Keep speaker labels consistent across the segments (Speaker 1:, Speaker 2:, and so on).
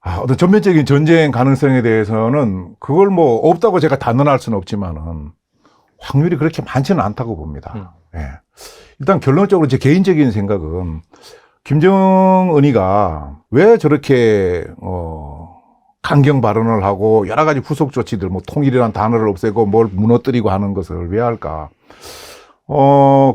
Speaker 1: 어떤 전면적인 전쟁 가능성에 대해서는 그걸 뭐 없다고 제가 단언할 수는 없지만은 확률이 그렇게 많지는 않다고 봅니다. 예. 일단 결론적으로 제 개인적인 생각은 김정은이가 왜 저렇게 강경 발언을 하고 여러 가지 후속 조치들, 뭐 통일이라는 단어를 없애고 뭘 무너뜨리고 하는 것을 왜 할까?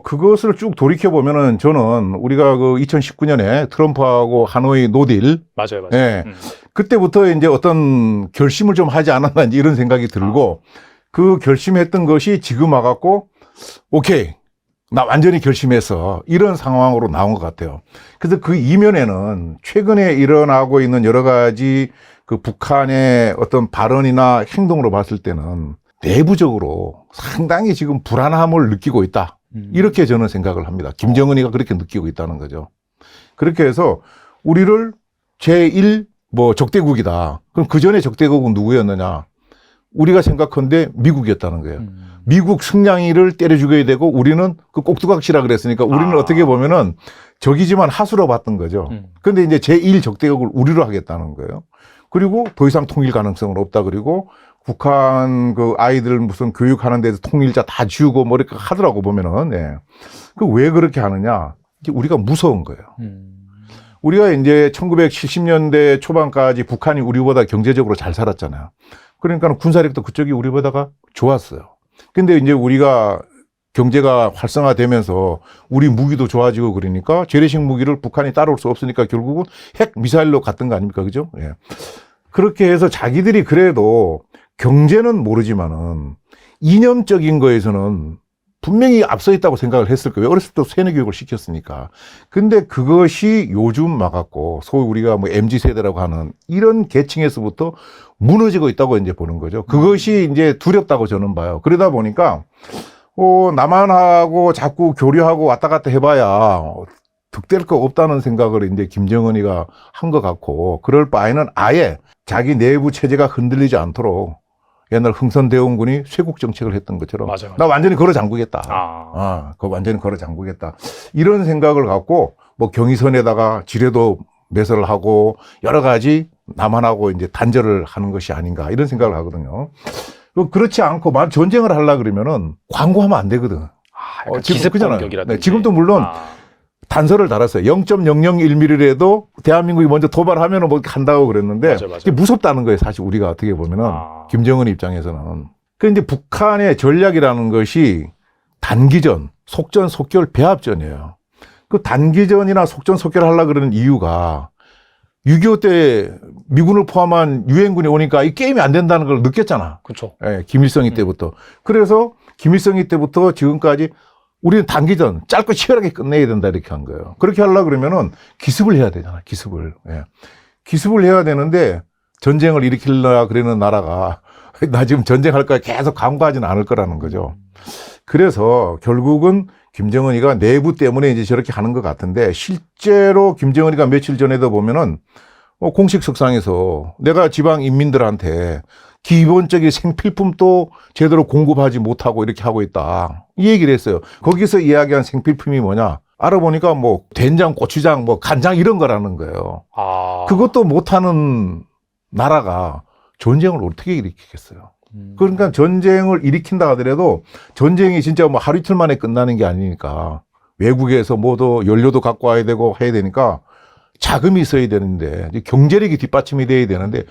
Speaker 1: 그것을 쭉 돌이켜 보면은 저는 우리가 그 2019년에 트럼프하고 하노이 노딜.
Speaker 2: 맞아요.
Speaker 1: 예. 그때부터 이제 어떤 결심을 좀 하지 않았나 이런 생각이 들고 그 결심했던 것이 지금 와갖고 오케이. 나 완전히 결심해서 이런 상황으로 나온 것 같아요. 그래서 그 이면에는 최근에 일어나고 있는 여러 가지 그 북한의 어떤 발언이나 행동으로 봤을 때는 내부적으로 상당히 지금 불안함을 느끼고 있다. 이렇게 저는 생각을 합니다. 김정은이가 그렇게 느끼고 있다는 거죠. 그렇게 해서 우리를 제1 적대국이다. 그럼 그 전에 적대국은 누구였느냐? 우리가 생각한데 미국이었다는 거예요. 미국 승냥이를 때려 죽여야 되고 우리는 그 꼭두각시라 그랬으니까 우리는 어떻게 보면은 적이지만 하수로 봤던 거죠. 그런데 이제 제1 적대국을 우리로 하겠다는 거예요. 그리고 더 이상 통일 가능성은 없다. 그리고 북한 그 아이들 무슨 교육하는 데서 통일자 다 지우고 뭐 이렇게 하더라고 보면은. 예. 그 왜 그렇게 하느냐? 이제 우리가 무서운 거예요. 우리가 이제 1970년대 초반까지 북한이 우리보다 경제적으로 잘 살았잖아요. 그러니까 군사력도 그쪽이 우리보다가 좋았어요. 근데 이제 우리가 경제가 활성화되면서 우리 무기도 좋아지고 그러니까 재래식 무기를 북한이 따라올 수 없으니까 결국은 핵 미사일로 갔던 거 아닙니까? 그죠? 예. 그렇게 해서 자기들이 그래도 경제는 모르지만은 이념적인 거에서는 분명히 앞서 있다고 생각을 했을 거예요. 어렸을 때 세뇌 교육을 시켰으니까. 근데 그것이 요즘 막았고, 소위 우리가 뭐 MZ세대라고 하는 이런 계층에서부터 무너지고 있다고 이제 보는 거죠. 그것이 이제 두렵다고 저는 봐요. 그러다 보니까, 남한하고 자꾸 교류하고 왔다 갔다 해봐야 득될 거 없다는 생각을 이제 김정은이가 한 것 같고, 그럴 바에는 아예 자기 내부 체제가 흔들리지 않도록 옛날 흥선대원군이 쇄국 정책을 했던 것처럼
Speaker 2: 맞아요.
Speaker 1: 나 완전히 걸어 잠그겠다. 그거 완전히 걸어 잠그겠다. 이런 생각을 갖고 뭐 경의선에다가 지뢰도 매설을 하고 여러 가지 남한하고 이제 단절을 하는 것이 아닌가 이런 생각을 하거든요. 그렇지 않고 만 전쟁을 하려 그러면은 광고하면 안 되거든.
Speaker 2: 기습 공격이라든지.
Speaker 1: 네, 지금도 물론 단서를 달았어요. 0.001mm라도 대한민국이 먼저 도발하면 뭐 한다고 그랬는데
Speaker 2: 맞아요.
Speaker 1: 이게 무섭다는 거예요. 사실 우리가 어떻게 보면은 김정은 입장에서는. 그런데 북한의 전략이라는 것이 단기전, 속전, 속결, 배합전이에요. 그 단기전이나 속전, 속결 하려고 그러는 이유가 6.25 때 미군을 포함한 유엔군이 오니까 이 게임이 안 된다는 걸 느꼈잖아.
Speaker 2: 그렇죠.
Speaker 1: 예, 김일성이 때부터. 그래서 김일성이 때부터 지금까지 우리는 단기전 짧고 치열하게 끝내야 된다 이렇게 한 거예요. 그렇게 하려고 그러면은 기습을 해야 되잖아. 기습을. 예. 기습을 해야 되는데 전쟁을 일으키려고 그러는 나라가 나 지금 전쟁할 거야 계속 강구하지는 않을 거라는 거죠. 그래서 결국은 김정은이가 내부 때문에 이제 저렇게 하는 것 같은데 실제로 김정은이가 며칠 전에도 보면은 공식 석상에서 내가 지방 인민들한테 기본적인 생필품도 제대로 공급하지 못하고 이렇게 하고 있다. 이 얘기를 했어요. 거기서 이야기한 생필품이 뭐냐? 알아보니까 뭐 된장, 고추장, 뭐 간장 이런 거라는 거예요. 그것도 못하는 나라가 전쟁을 어떻게 일으키겠어요? 그러니까 전쟁을 일으킨다 하더라도 전쟁이 진짜 뭐 하루 이틀 만에 끝나는 게 아니니까 외국에서 뭐도 연료도 갖고 와야 되고 해야 되니까 자금이 있어야 되는데 경제력이 뒷받침이 돼야 되는데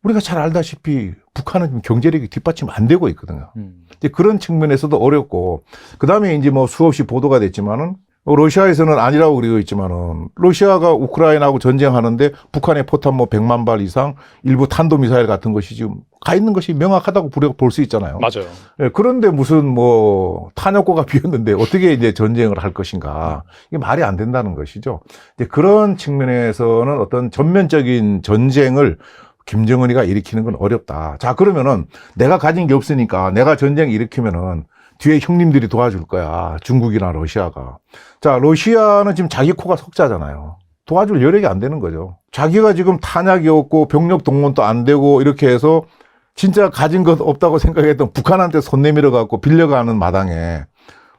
Speaker 1: 우리가 잘 알다시피 북한은 경제력이 뒷받침 안 되고 있거든요. 이제 그런 측면에서도 어렵고, 그 다음에 이제 뭐 수없이 보도가 됐지만은, 러시아에서는 아니라고 그러고 있지만은, 러시아가 우크라이나하고 전쟁하는데 북한의 포탄 뭐 100만 발 이상, 일부 탄도미사일 같은 것이 지금 가 있는 것이 명확하다고 볼 수 있잖아요.
Speaker 2: 맞아요.
Speaker 1: 예, 그런데 무슨 뭐 탄약고가 비었는데 어떻게 이제 전쟁을 할 것인가. 이게 말이 안 된다는 것이죠. 이제 그런 측면에서는 어떤 전면적인 전쟁을 김정은이가 일으키는 건 어렵다. 자, 그러면은 내가 가진 게 없으니까 내가 전쟁 일으키면은 뒤에 형님들이 도와줄 거야. 중국이나 러시아가. 자, 러시아는 지금 자기 코가 석자잖아요. 도와줄 여력이 안 되는 거죠. 자기가 지금 탄약이 없고 병력 동원도 안 되고 이렇게 해서 진짜 가진 것 없다고 생각했던 북한한테 손 내밀어 갖고 빌려가는 마당에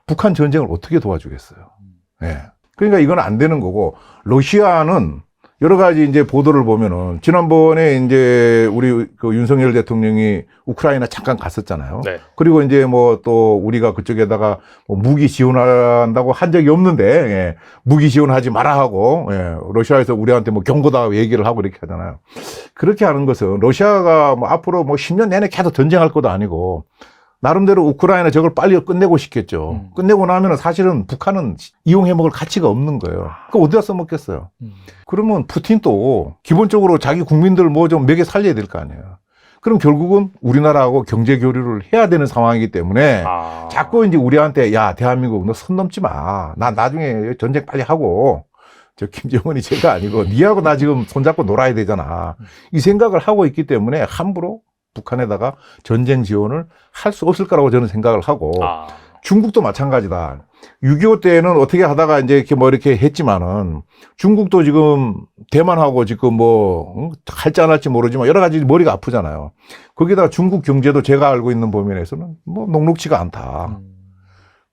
Speaker 1: 북한 전쟁을 어떻게 도와주겠어요. 예. 그러니까 이건 안 되는 거고, 러시아는 여러 가지 이제 보도를 보면은 지난번에 이제 우리 그 윤석열 대통령이 우크라이나 잠깐 갔었잖아요.
Speaker 2: 네.
Speaker 1: 그리고 이제 뭐 또 우리가 그쪽에다가 뭐 무기 지원한다고 한 적이 없는데, 예, 무기 지원하지 마라 하고, 예, 러시아에서 우리한테 뭐 경고다 얘기를 하고 이렇게 하잖아요. 그렇게 하는 것은 러시아가 뭐 앞으로 뭐 10년 내내 계속 전쟁할 것도 아니고 나름대로 우크라이나 저걸 빨리 끝내고 싶겠죠. 끝내고 나면은 사실은 북한은 이용해 먹을 가치가 없는 거예요. 그거 어디다 써먹겠어요. 그러면 푸틴도 기본적으로 자기 국민들 뭐 좀 먹여 살려야 될 거 아니에요. 그럼 결국은 우리나라하고 경제 교류를 해야 되는 상황이기 때문에 자꾸 이제 우리한테 야, 대한민국 너 선 넘지 마. 나 나중에 전쟁 빨리 하고 저 김정은이 제가 아니고 니하고 나 지금 손잡고 놀아야 되잖아. 이 생각을 하고 있기 때문에 함부로 북한에다가 전쟁 지원을 할 수 없을 거라고 저는 생각을 하고 중국도 마찬가지다. 6.25 때는 어떻게 하다가 이제 이렇게 뭐 이렇게 했지만은 중국도 지금 대만하고 지금 뭐 할지 안 할지 모르지만 여러 가지 머리가 아프잖아요. 거기다가 중국 경제도 제가 알고 있는 범위에서는 뭐 녹록지가 않다.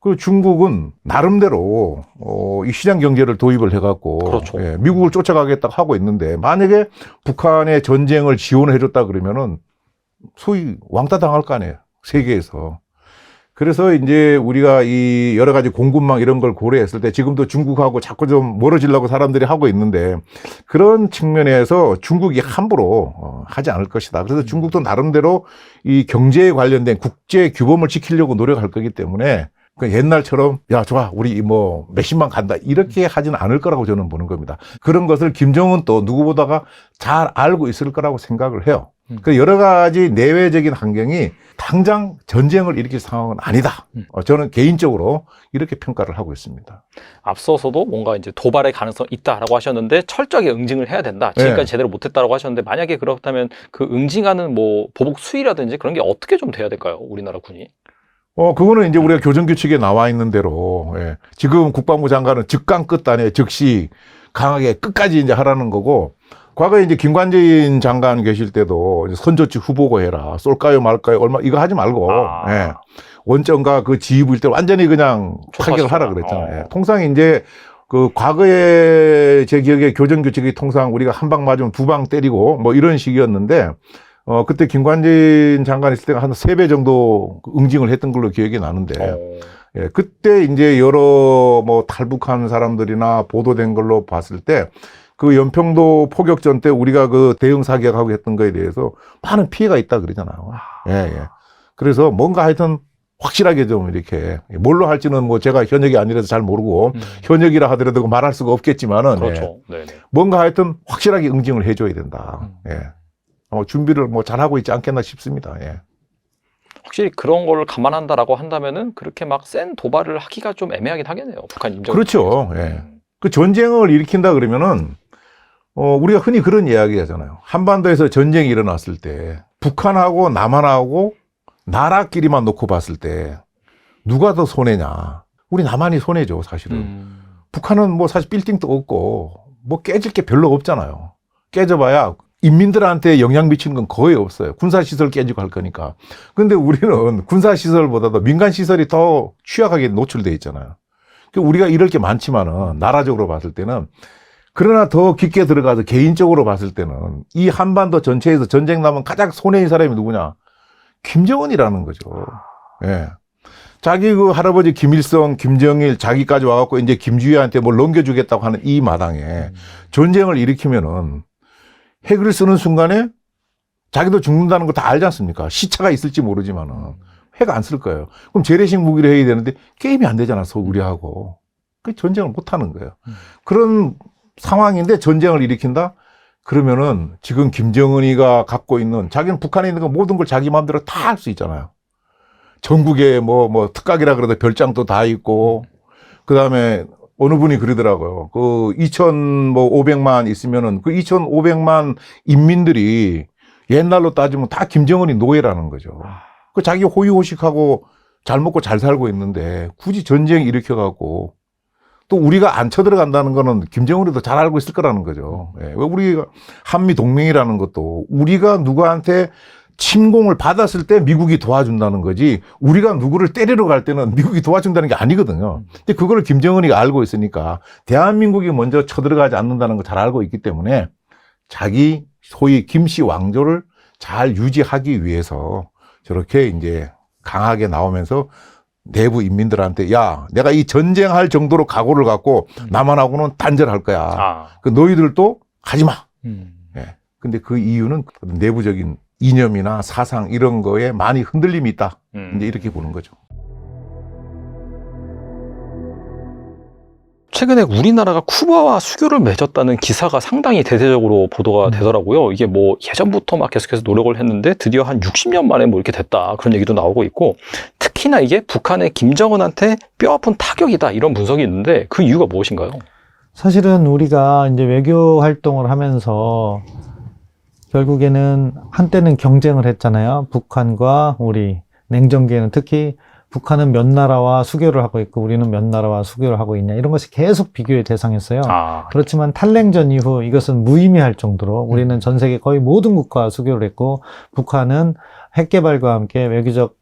Speaker 1: 그 중국은 나름대로 이 시장 경제를 도입을 해갖고
Speaker 2: 그렇죠.
Speaker 1: 예, 미국을 쫓아가겠다고 하고 있는데 만약에 북한의 전쟁을 지원해줬다 그러면은 소위 왕따 당할 거 아니에요. 세계에서. 그래서 이제 우리가 이 여러 가지 공급망 이런 걸 고려했을 때 지금도 중국하고 자꾸 좀 멀어지려고 사람들이 하고 있는데 그런 측면에서 중국이 함부로 하지 않을 것이다. 그래서 중국도 나름대로 이 경제에 관련된 국제 규범을 지키려고 노력할 거기 때문에 그 옛날처럼 야 좋아 우리 뭐 몇십만 간다 이렇게 하지는 않을 거라고 저는 보는 겁니다. 그런 것을 김정은 또 누구보다가 잘 알고 있을 거라고 생각을 해요. 그 여러 가지 내외적인 환경이 당장 전쟁을 일으킬 상황은 아니다. 저는 개인적으로 이렇게 평가를 하고 있습니다.
Speaker 2: 앞서서도 뭔가 이제 도발의 가능성이 있다라고 하셨는데 철저하게 응징을 해야 된다. 지금까지
Speaker 1: 네.
Speaker 2: 제대로 못했다라고 하셨는데 만약에 그렇다면 그 응징하는 뭐 보복 수위라든지 그런 게 어떻게 좀 돼야 될까요? 우리나라 군이?
Speaker 1: 그거는 이제 우리가 교정규칙에 나와 있는 대로, 예. 지금 국방부 장관은 즉강 끝단에 즉시 강하게 끝까지 이제 하라는 거고, 과거에 이제 김관진 장관 계실 때도 선조치 후보고 해라. 쏠까요 말까요? 얼마, 이거 하지 말고, 예. 원점과 그 지휘부일 때 완전히 그냥 타격을 하라 그랬잖아요. 예. 통상 이제 그 과거에 제 기억에 교정규칙이 통상 우리가 한 방 맞으면 두 방 때리고 뭐 이런 식이었는데, 그때 김관진 장관 있을 때가 한 3배 정도 응징을 했던 걸로 기억이 나는데, 예, 그때 이제 여러 뭐 탈북한 사람들이나 보도된 걸로 봤을 때, 그 연평도 포격전 때 우리가 그 대응 사격하고 했던 거에 대해서 많은 피해가 있다 그러잖아요. 예, 예. 그래서 뭔가 하여튼 확실하게 좀 이렇게, 뭘로 할지는 뭐 제가 현역이 아니라서 잘 모르고, 현역이라 하더라도 말할 수가 없겠지만은,
Speaker 2: 그렇죠.
Speaker 1: 예.
Speaker 2: 네네.
Speaker 1: 뭔가 하여튼 확실하게 응징을 해줘야 된다. 예. 준비를 뭐 잘하고 있지 않겠나 싶습니다. 예.
Speaker 2: 확실히 그런 걸 감안한다라고 한다면은 그렇게 막 센 도발을 하기가 좀 애매하긴 하겠네요. 북한 임정.
Speaker 1: 그렇죠. 예. 그 전쟁을 일으킨다 그러면은, 우리가 흔히 그런 이야기 하잖아요. 한반도에서 전쟁이 일어났을 때, 북한하고 남한하고 나라끼리만 놓고 봤을 때, 누가 더 손해냐. 우리 남한이 손해죠, 사실은. 북한은 뭐 사실 빌딩도 없고, 뭐 깨질 게 별로 없잖아요. 깨져봐야 인민들한테 영향 미치는 건 거의 없어요. 군사시설 깨지고 할 거니까. 근데 우리는 군사시설보다도 민간시설이 더 취약하게 노출되어 있잖아요. 우리가 이럴 게 많지만은, 나라적으로 봤을 때는, 그러나 더 깊게 들어가서 개인적으로 봤을 때는, 이 한반도 전체에서 전쟁 나면 가장 손해인 사람이 누구냐? 김정은이라는 거죠. 예. 자기 그 할아버지 김일성, 김정일, 자기까지 와갖고 이제 김주희한테 뭘 넘겨주겠다고 하는 이 마당에 전쟁을 일으키면은, 핵을 쓰는 순간에 자기도 죽는다는 거 다 알지 않습니까? 시차가 있을지 모르지만은 핵 안 쓸 거예요. 그럼 재래식 무기를 해야 되는데 게임이 안 되잖아, 우리하고. 그 전쟁을 못 하는 거예요. 그런 상황인데 전쟁을 일으킨다? 그러면은 지금 김정은이가 갖고 있는, 자기는 북한에 있는 거 모든 걸 자기 마음대로 다 할 수 있잖아요. 전국에 뭐 특각이라 그래도 별장도 다 있고, 그 다음에 어느 분이 그러더라고요. 그 2,500만 있으면은 그 2,500만 인민들이 옛날로 따지면 다 김정은이 노예라는 거죠. 그 자기 호의호식하고 잘 먹고 잘 살고 있는데 굳이 전쟁 일으켜갖고 또 우리가 안 쳐들어간다는 거는 김정은이도 잘 알고 있을 거라는 거죠. 예. 왜 우리가 한미 동맹이라는 것도 우리가 누구한테 침공을 받았을 때 미국이 도와준다는 거지 우리가 누구를 때리러 갈 때는 미국이 도와준다는 게 아니거든요. 근데 그거를 김정은이 알고 있으니까 대한민국이 먼저 쳐들어가지 않는다는 걸 잘 알고 있기 때문에 자기 소위 김씨 왕조를 잘 유지하기 위해서 저렇게 이제 강하게 나오면서 내부 인민들한테 야, 내가 이 전쟁할 정도로 각오를 갖고 남한하고는 단절할 거야. 그 너희들도 가지 마. 예. 근데 그 이유는 내부적인 이념이나 사상 이런 거에 많이 흔들림이 있다. 이제 이렇게 보는 거죠.
Speaker 2: 최근에 우리나라가 쿠바와 수교를 맺었다는 기사가 상당히 대대적으로 보도가 되더라고요. 이게 뭐 예전부터 막 계속해서 노력을 했는데 드디어 한 60년 만에 뭐 이렇게 됐다. 그런 얘기도 나오고 있고 특히나 이게 북한의 김정은한테 뼈아픈 타격이다. 이런 분석이 있는데 그 이유가 무엇인가요?
Speaker 3: 사실은 우리가 이제 외교 활동을 하면서 결국에는 한때는 경쟁을 했잖아요. 북한과 우리 냉정기에는 특히 북한은 몇 나라와 수교를 하고 있고 우리는 몇 나라와 수교를 하고 있냐 이런 것이 계속 비교의 대상이었어요. 그렇지만 탈냉전 이후 이것은 무의미할 정도로 우리는 전 세계 거의 모든 국가와 수교를 했고 북한은 핵 개발과 함께 외교적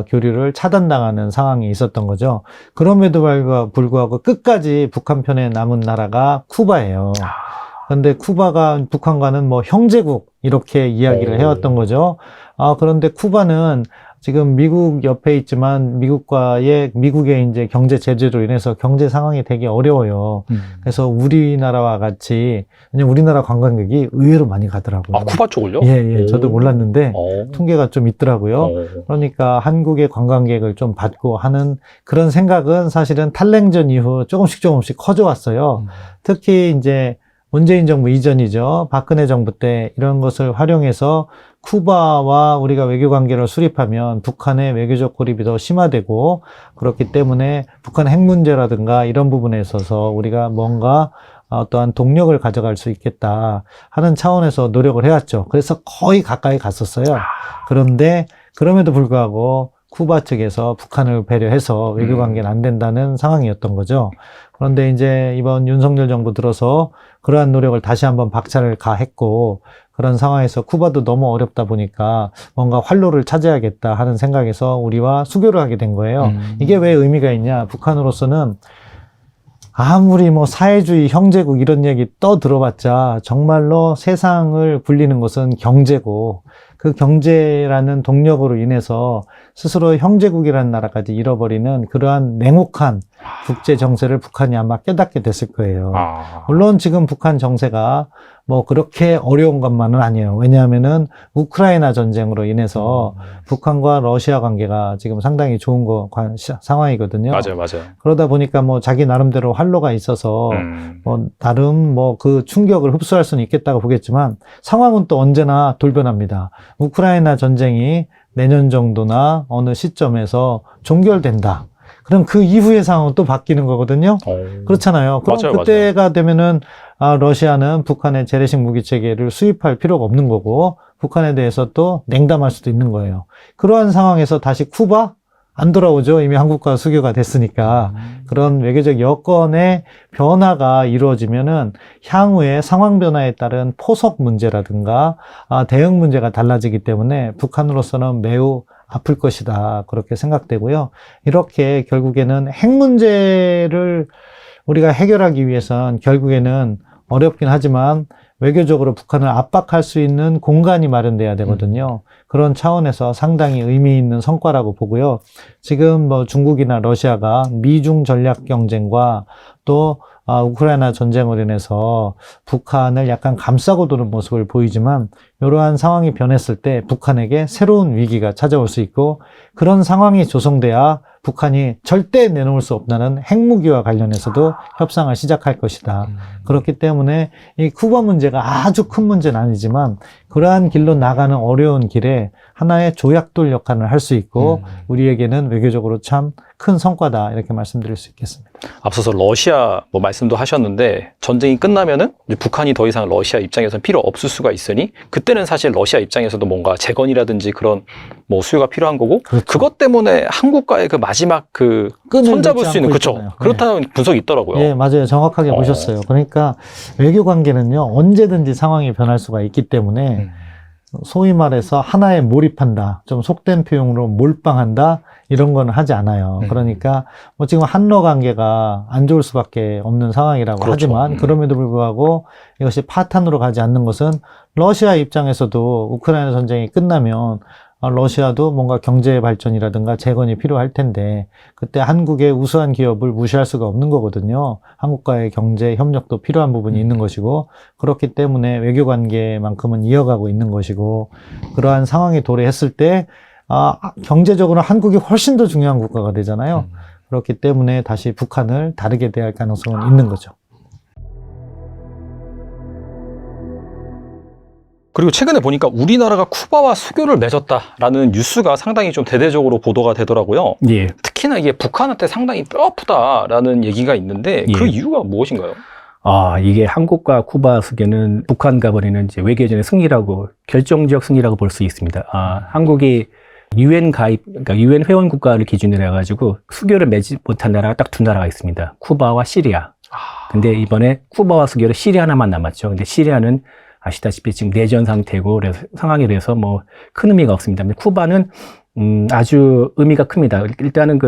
Speaker 3: 교류를 차단당하는 상황이 있었던 거죠. 그럼에도 불구하고 끝까지 북한 편에 남은 나라가 쿠바예요. 그런데 쿠바가 북한과는 뭐 형제국 이렇게 이야기를 해왔던 거죠. 그런데 쿠바는 지금 미국 옆에 있지만 미국의 이제 경제 제재로 인해서 경제 상황이 되게 어려워요. 그래서 우리나라와 같이 왜냐면 우리나라 관광객이 의외로 많이 가더라고요.
Speaker 2: 쿠바 쪽을요?
Speaker 3: 예. 저도 몰랐는데 통계가 좀 있더라고요. 그러니까 한국의 관광객을 좀 받고 하는 그런 생각은 사실은 탈냉전 이후 조금씩 커져왔어요. 특히 이제 문재인 정부 이전이죠. 박근혜 정부 때 이런 것을 활용해서 쿠바와 우리가 외교 관계를 수립하면 북한의 외교적 고립이 더 심화되고 그렇기 때문에 북한 핵 문제라든가 이런 부분에 있어서 우리가 뭔가 어떠한 동력을 가져갈 수 있겠다 하는 차원에서 노력을 해왔죠. 그래서 거의 가까이 갔었어요. 그런데 그럼에도 불구하고 쿠바 측에서 북한을 배려해서 외교 관계는 안 된다는 상황이었던 거죠. 그런데 이제 이번 윤석열 정부 들어서 그러한 노력을 다시 한번 박차를 가했고 그런 상황에서 쿠바도 너무 어렵다 보니까 뭔가 활로를 찾아야겠다 하는 생각에서 우리와 수교를 하게 된 거예요. 이게 왜 의미가 있냐? 북한으로서는 아무리 뭐 사회주의 형제국 이런 얘기 들어봤자 정말로 세상을 굴리는 것은 경제고 그 경제라는 동력으로 인해서 스스로 형제국이라는 나라까지 잃어버리는 그러한 냉혹한 국제 정세를 북한이 아마 깨닫게 됐을 거예요. 물론 지금 북한 정세가 뭐 그렇게 어려운 것만은 아니에요. 왜냐하면은 우크라이나 전쟁으로 인해서 북한과 러시아 관계가 지금 상당히 좋은 상황이거든요.
Speaker 2: 맞아요.
Speaker 3: 그러다 보니까 뭐 자기 나름대로 활로가 있어서 뭐 나름 뭐 그 충격을 흡수할 수는 있겠다고 보겠지만 상황은 또 언제나 돌변합니다. 우크라이나 전쟁이 내년 정도나 어느 시점에서 종결된다. 그럼 그 이후의 상황은 또 바뀌는 거거든요. 그렇잖아요. 그럼
Speaker 2: 맞아요.
Speaker 3: 그때가 되면은 러시아는 북한의 재래식 무기 체계를 수입할 필요가 없는 거고 북한에 대해서 또 냉담할 수도 있는 거예요. 그러한 상황에서 다시 쿠바? 안 돌아오죠. 이미 한국과 수교가 됐으니까. 그런 외교적 여건의 변화가 이루어지면은 향후에 상황 변화에 따른 포석 문제라든가 대응 문제가 달라지기 때문에 북한으로서는 매우 아플 것이다. 그렇게 생각되고요. 이렇게 결국에는 핵 문제를 우리가 해결하기 위해선 결국에는 어렵긴 하지만 외교적으로 북한을 압박할 수 있는 공간이 마련돼야 되거든요. 그런 차원에서 상당히 의미 있는 성과라고 보고요. 지금 뭐 중국이나 러시아가 미중 전략 경쟁과 또 우크라이나 전쟁으로 인해서 북한을 약간 감싸고 도는 모습을 보이지만 이러한 상황이 변했을 때 북한에게 새로운 위기가 찾아올 수 있고 그런 상황이 조성돼야 북한이 절대 내놓을 수 없다는 핵무기와 관련해서도 협상을 시작할 것이다. 그렇기 때문에 이 쿠바 문제가 아주 큰 문제는 아니지만 그러한 길로 나가는 어려운 길에 하나의 조약돌 역할을 할 수 있고 우리에게는 외교적으로 참 큰 성과다 이렇게 말씀드릴 수 있겠습니다.
Speaker 2: 앞서서 러시아 뭐 말씀도 하셨는데 전쟁이 끝나면은 이제 북한이 더 이상 러시아 입장에서는 필요 없을 수가 있으니 그때는 사실 러시아 입장에서도 뭔가 재건이라든지 그런 뭐 수요가 필요한 거고
Speaker 3: 그렇죠.
Speaker 2: 그것 때문에 한국과의 그 마지막 그 손잡을 수 있는 그렇죠. 그렇다는 분석이 있더라고요.
Speaker 3: 네, 맞아요. 정확하게 보셨어요. 그러니까 외교 관계는요 언제든지 상황이 변할 수가 있기 때문에 소위 말해서 하나에 몰입한다. 좀 속된 표현으로 몰빵한다. 이런 건 하지 않아요. 그러니까 뭐 지금 한러 관계가 안 좋을 수밖에 없는 상황이라고
Speaker 2: 그렇죠.
Speaker 3: 하지만 그럼에도 불구하고 이것이 파탄으로 가지 않는 것은 러시아 입장에서도 우크라이나 전쟁이 끝나면 러시아도 뭔가 경제 발전이라든가 재건이 필요할 텐데 그때 한국의 우수한 기업을 무시할 수가 없는 거거든요. 한국과의 경제 협력도 필요한 부분이 있는 것이고 그렇기 때문에 외교 관계만큼은 이어가고 있는 것이고 그러한 상황에 도래했을 때 경제적으로 한국이 훨씬 더 중요한 국가가 되잖아요. 그렇기 때문에 다시 북한을 다르게 대할 가능성은 있는 거죠.
Speaker 2: 그리고 최근에 보니까 우리나라가 쿠바와 수교를 맺었다라는 뉴스가 상당히 좀 대대적으로 보도가 되더라고요.
Speaker 4: 예.
Speaker 2: 특히나 이게 북한한테 상당히 뼈아프다라는 얘기가 있는데 그
Speaker 4: 예.
Speaker 2: 이유가 무엇인가요?
Speaker 4: 이게 한국과 쿠바 수교는 북한과 벌이는 이제 외교전의 승리라고, 결정적 승리라고 볼 수 있습니다. 한국이 유엔 가입, 그러니까 유엔 회원 국가를 기준으로 해가지고 수교를 맺지 못한 나라가 딱 두 나라가 있습니다. 쿠바와 시리아. 근데 이번에 쿠바와 수교를 시리아 하나만 남았죠. 근데 시리아는 아시다시피 지금 내전 상태고, 그래서 상황에 대해서 뭐 큰 의미가 없습니다. 근데 쿠바는 아주 의미가 큽니다. 일단은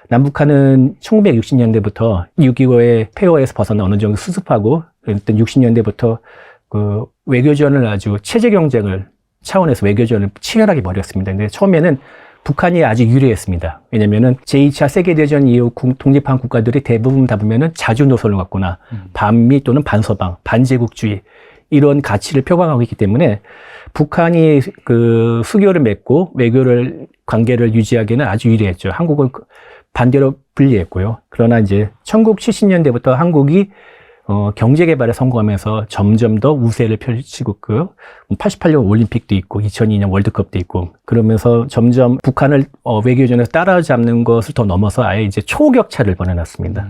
Speaker 4: 남북한은 1960년대부터 6.25의 폐허에서 벗어나 어느 정도 수습하고, 일단 60년대부터 외교전을 아주 체제 경쟁을 차원에서 외교전을 치열하게 벌였습니다. 근데 처음에는 북한이 아주 유리했습니다. 왜냐면은 제2차 세계대전 이후 독립한 국가들이 대부분 다 보면은 자주 노선을 갖거나 반미 또는 반서방, 반제국주의 이런 가치를 표방하고 있기 때문에 북한이 수교를 맺고 관계를 유지하기에는 아주 유리했죠. 한국은 반대로 불리했고요. 그러나 이제 1970년대부터 한국이 경제 개발에 성공하면서 점점 더 우세를 펼치고 88년 올림픽도 있고 2002년 월드컵도 있고 그러면서 점점 북한을 외교전에서 따라잡는 것을 더 넘어서 아예 이제 초격차를 벌여놨습니다.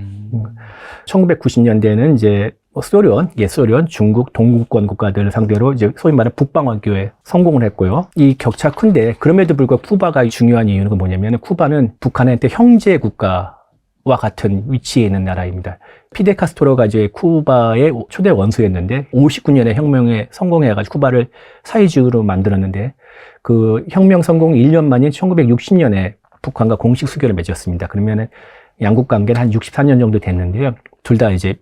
Speaker 4: 1990년대에는 이제 소련, 중국, 동구권 국가들을 상대로 이제 소위 말하는 북방원교에 성공을 했고요. 이 격차 큰데 그럼에도 불구하고 쿠바가 중요한 이유는 뭐냐면 쿠바는 북한한테 형제 국가와 같은 위치에 있는 나라입니다. 피델 카스트로가 이제 쿠바의 초대 원수였는데 59년에 혁명에 성공해가지고 쿠바를 사회주의로 만들었는데 그 혁명 성공 1년 만인 1960년에 북한과 공식 수교를 맺었습니다. 그러면은 양국 관계는 한 64년 정도 됐는데요. 둘 다 이제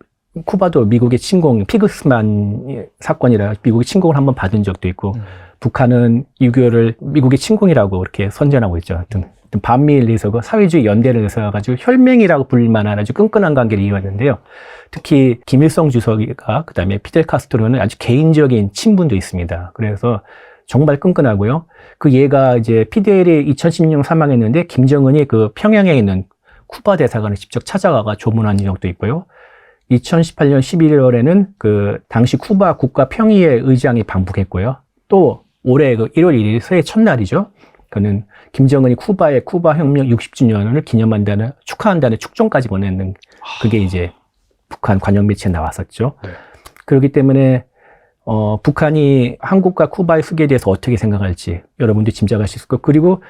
Speaker 4: 쿠바도 미국의 침공, 피그스만 사건이라 미국의 침공을 한번 받은 적도 있고, 북한은 유교를 미국의 침공이라고 이렇게 선전하고 있죠. 하여튼 반미일에서 사회주의 연대를 세워가지고 혈맹이라고 불릴 만한 아주 끈끈한 관계를 이어왔는데요. 특히 김일성 주석이가 그다음에 피델 카스트로는 아주 개인적인 친분도 있습니다. 그래서 정말 끈끈하고요. 얘가 이제 피델이 2016년 사망했는데 김정은이 평양에 있는 쿠바 대사관을 직접 찾아가가 조문한 적도 있고요. 2018년 11월에는 당시 쿠바 국가 평의회 의장이 방북했고요. 또 올해 1월 1일 새해 첫날이죠. 그는 김정은이 쿠바의 쿠바 혁명 60주년을 기념한다는, 축하한다는 축전까지 보내는 그게 이제 북한 관영 매체에 나왔었죠.
Speaker 2: 네.
Speaker 4: 그렇기 때문에 북한이 한국과 쿠바의 수교에 대해서 어떻게 생각할지 여러분도 짐작할 수 있을 거고, 그리고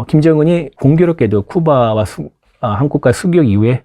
Speaker 4: 김정은이 공교롭게도 쿠바와 한국과 수교 이후에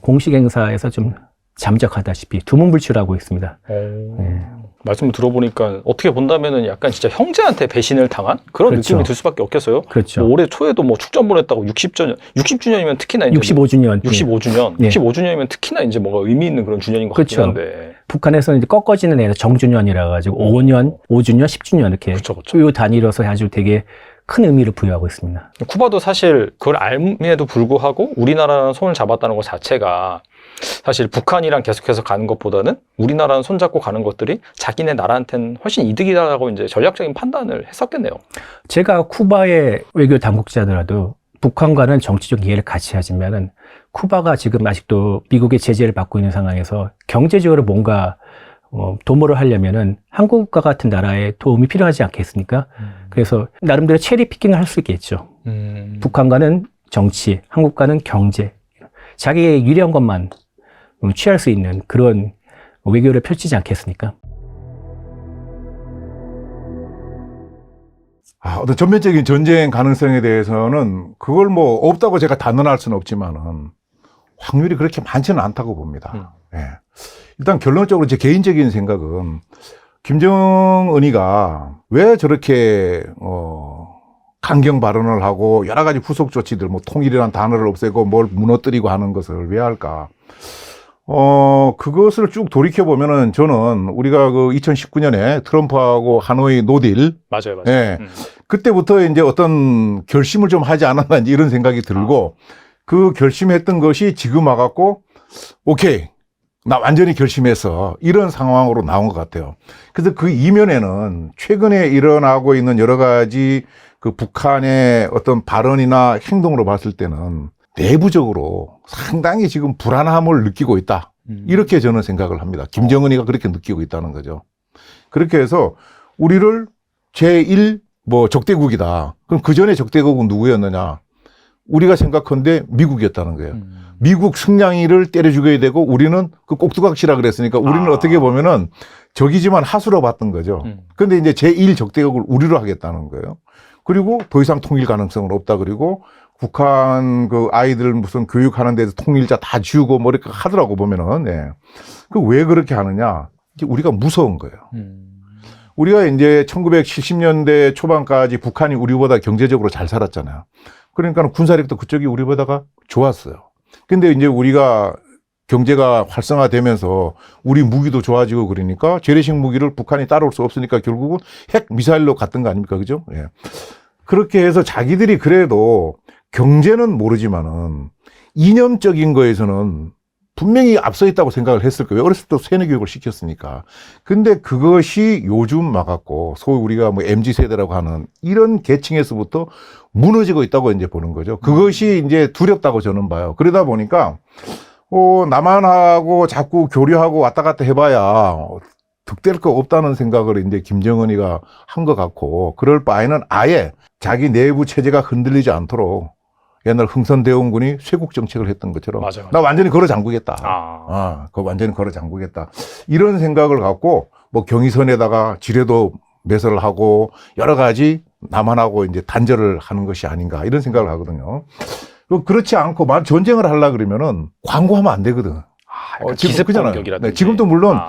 Speaker 4: 공식 행사에서 좀 잠적하다시피 두문불출하고 있습니다. 네.
Speaker 2: 말씀을 들어보니까 어떻게 본다면은 약간 진짜 형제한테 배신을 당한 그런
Speaker 4: 그렇죠.
Speaker 2: 느낌이 들 수밖에 없겠어요.
Speaker 4: 그렇죠.
Speaker 2: 올해 초에도 축전 보냈다고 60주년이면 특히나 이제
Speaker 4: 65주년.
Speaker 2: 65주년.
Speaker 4: 네.
Speaker 2: 65주년이면 특히나 이제 뭔가 의미 있는 그런 주년인 것
Speaker 4: 그렇죠.
Speaker 2: 같긴 한데.
Speaker 4: 북한에서는 이제 꺾어지는 애가 정주년이라 가지고 5년, 5주년, 10주년 이렇게
Speaker 2: 그렇죠.
Speaker 4: 요 단위로서 아주 되게 큰 의미를 부여하고 있습니다.
Speaker 2: 쿠바도 사실 그걸 알면에도 불구하고 우리나라랑 손을 잡았다는 것 자체가 사실 북한이랑 계속해서 가는 것보다는 우리나라랑 손잡고 가는 것들이 자기네 나라한테는 훨씬 이득이다라고 이제 전략적인 판단을 했었겠네요.
Speaker 4: 제가 쿠바의 외교 당국자더라도 북한과는 정치적 이해를 같이 하지만은 쿠바가 지금 아직도 미국의 제재를 받고 있는 상황에서 경제적으로 뭔가 도모를 하려면은 한국과 같은 나라에 도움이 필요하지 않겠습니까? 그래서 나름대로 체리 피킹을 할 수 있겠죠. 북한과는 정치, 한국과는 경제, 자기의 유리한 것만 취할 수 있는 그런 외교를 펼치지 않겠습니까?
Speaker 1: 어떤 전면적인 전쟁 가능성에 대해서는 그걸 없다고 제가 단언할 수는 없지만은 확률이 그렇게 많지는 않다고 봅니다. 예. 일단 결론적으로 제 개인적인 생각은 김정은이가 왜 저렇게 강경 발언을 하고 여러 가지 후속 조치들, 뭐 통일이라는 단어를 없애고 뭘 무너뜨리고 하는 것을 왜 할까? 그것을 쭉 돌이켜 보면은 저는 우리가 그 2019년에 트럼프하고 하노이 노딜,
Speaker 2: 맞아요.
Speaker 1: 예, 그때부터 이제 어떤 결심을 좀 하지 않았나 이런 생각이 들고 그 결심했던 것이 지금 와갖고 오케이. 나 완전히 결심해서 이런 상황으로 나온 것 같아요. 그래서 그 이면에는 최근에 일어나고 있는 여러 가지 그 북한의 어떤 발언이나 행동으로 봤을 때는 내부적으로 상당히 지금 불안함을 느끼고 있다. 이렇게 저는 생각을 합니다. 김정은이가 그렇게 느끼고 있다는 거죠. 그렇게 해서 우리를 제1 적대국이다. 그럼 그 전에 적대국은 누구였느냐? 우리가 생각한데 미국이었다는 거예요. 미국 승냥이를 때려 죽여야 되고 우리는 그 꼭두각시라 그랬으니까 우리는 어떻게 보면은 적이지만 하수로 봤던 거죠. 그런데 이제 제1 적대국을 우리로 하겠다는 거예요. 그리고 더 이상 통일 가능성은 없다. 그리고 북한 그 아이들 무슨 교육하는 데서 통일자 다 지우고 뭐 이렇게 하더라고 보면은. 예. 그 왜 그렇게 하느냐? 이제 우리가 무서운 거예요. 우리가 이제 1970년대 초반까지 북한이 우리보다 경제적으로 잘 살았잖아요. 그러니까 군사력도 그쪽이 우리보다가 좋았어요. 근데 이제 우리가 경제가 활성화되면서 우리 무기도 좋아지고 그러니까 재래식 무기를 북한이 따라올 수 없으니까 결국은 핵 미사일로 갔던 거 아닙니까? 그죠? 예. 그렇게 해서 자기들이 그래도 경제는 모르지만은 이념적인 거에서는 분명히 앞서 있다고 생각을 했을 거예요. 어렸을 때 세뇌 교육을 시켰으니까. 근데 그것이 요즘 와갖고 소위 우리가 뭐 MZ세대라고 하는 이런 계층에서부터 무너지고 있다고 이제 보는 거죠. 그것이 이제 두렵다고 저는 봐요. 그러다 보니까 남한하고 자꾸 교류하고 왔다 갔다 해봐야 득될 거 없다는 생각을 이제 김정은이가 한 것 같고, 그럴 바에는 아예 자기 내부 체제가 흔들리지 않도록 옛날 흥선대원군이 쇄국 정책을 했던 것처럼
Speaker 2: 맞아요.
Speaker 1: 나 완전히 걸어 잠그겠다. 그거 완전히 걸어 잠그겠다. 이런 생각을 갖고 뭐 경의선에다가 지뢰도 매설을 하고 여러 가지 남한하고 이제 단절을 하는 것이 아닌가 이런 생각을 하거든요. 그렇지 않고 만 전쟁을 하려 그러면은 광고하면 안 되거든.
Speaker 2: 기습
Speaker 1: 그잖아요.
Speaker 2: 공격이라든지.
Speaker 1: 네, 지금도 물론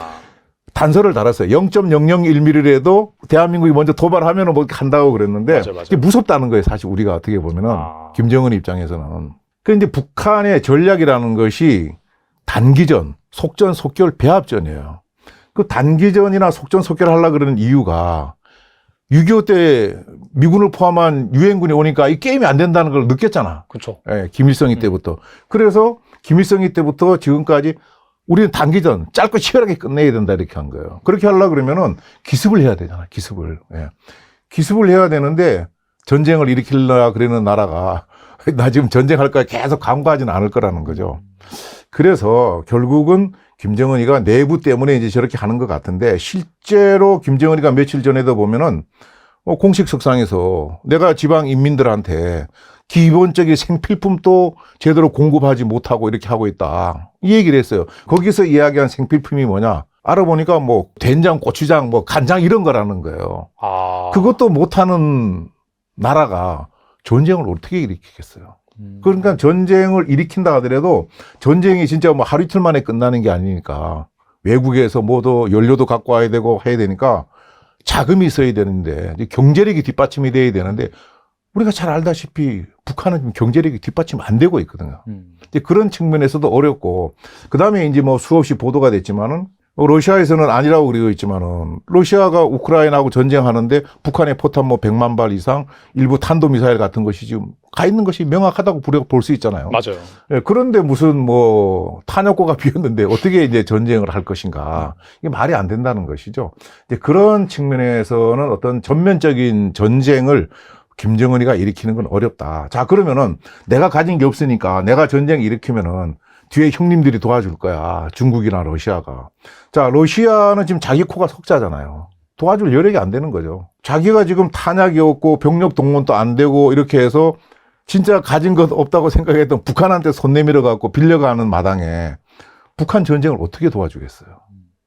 Speaker 1: 단서를 달았어요. 0.001mm라도 대한민국이 먼저 도발하면은 뭐 한다고 그랬는데
Speaker 2: 맞아.
Speaker 1: 이게 무섭다는 거예요. 사실 우리가 어떻게 보면은 김정은 입장에서는. 그런데 북한의 전략이라는 것이 단기전, 속전속결, 배합전이에요. 그 단기전이나 속전속결 하려고 그러는 이유가 6.25 때 미군을 포함한 유엔군이 오니까 이 게임이 안 된다는 걸 느꼈잖아.
Speaker 2: 그렇죠.
Speaker 1: 예, 김일성이 때부터. 그래서 김일성이 때부터 지금까지 우리는 단기전 짧고 치열하게 끝내야 된다 이렇게 한 거예요. 그렇게 하려고 그러면은 기습을 해야 되잖아. 기습을. 예. 기습을 해야 되는데 전쟁을 일으키려고 그러는 나라가 나 지금 전쟁할 거야 계속 강구하지는 않을 거라는 거죠. 그래서 결국은 김정은이가 내부 때문에 이제 저렇게 하는 것 같은데, 실제로 김정은이가 며칠 전에도 보면은 공식 석상에서 내가 지방 인민들한테 기본적인 생필품도 제대로 공급하지 못하고 이렇게 하고 있다. 이 얘기를 했어요. 거기서 이야기한 생필품이 뭐냐? 알아보니까 뭐 된장, 고추장, 뭐 간장 이런 거라는 거예요. 그것도 못하는 나라가 전쟁을 어떻게 일으키겠어요? 그러니까 전쟁을 일으킨다 하더라도 전쟁이 진짜 뭐 하루 이틀 만에 끝나는 게 아니니까 외국에서 뭐도 연료도 갖고 와야 되고 해야 되니까 자금이 있어야 되는데, 경제력이 뒷받침이 돼야 되는데, 우리가 잘 알다시피 북한은 지금 경제력이 뒷받침 안 되고 있거든요. 이제 그런 측면에서도 어렵고, 그 다음에 이제 뭐 수없이 보도가 됐지만은 러시아에서는 아니라고 그러고 있지만은 러시아가 우크라이나하고 전쟁하는데 북한의 포탄 뭐 100만 발 이상, 일부 탄도미사일 같은 것이 지금 가 있는 것이 명확하다고 볼 수 있잖아요.
Speaker 2: 맞아요.
Speaker 1: 예, 그런데 무슨 뭐 탄약고가 비었는데 어떻게 이제 전쟁을 할 것인가. 이게 말이 안 된다는 것이죠. 이제 그런 측면에서는 어떤 전면적인 전쟁을 김정은이가 일으키는 건 어렵다. 자, 그러면은 내가 가진 게 없으니까 내가 전쟁 일으키면은 뒤에 형님들이 도와줄 거야. 중국이나 러시아가. 자, 러시아는 지금 자기 코가 석자잖아요. 도와줄 여력이 안 되는 거죠. 자기가 지금 탄약이 없고 병력 동원도 안 되고 이렇게 해서 진짜 가진 것 없다고 생각했던 북한한테 손 내밀어 갖고 빌려가는 마당에 북한 전쟁을 어떻게 도와주겠어요.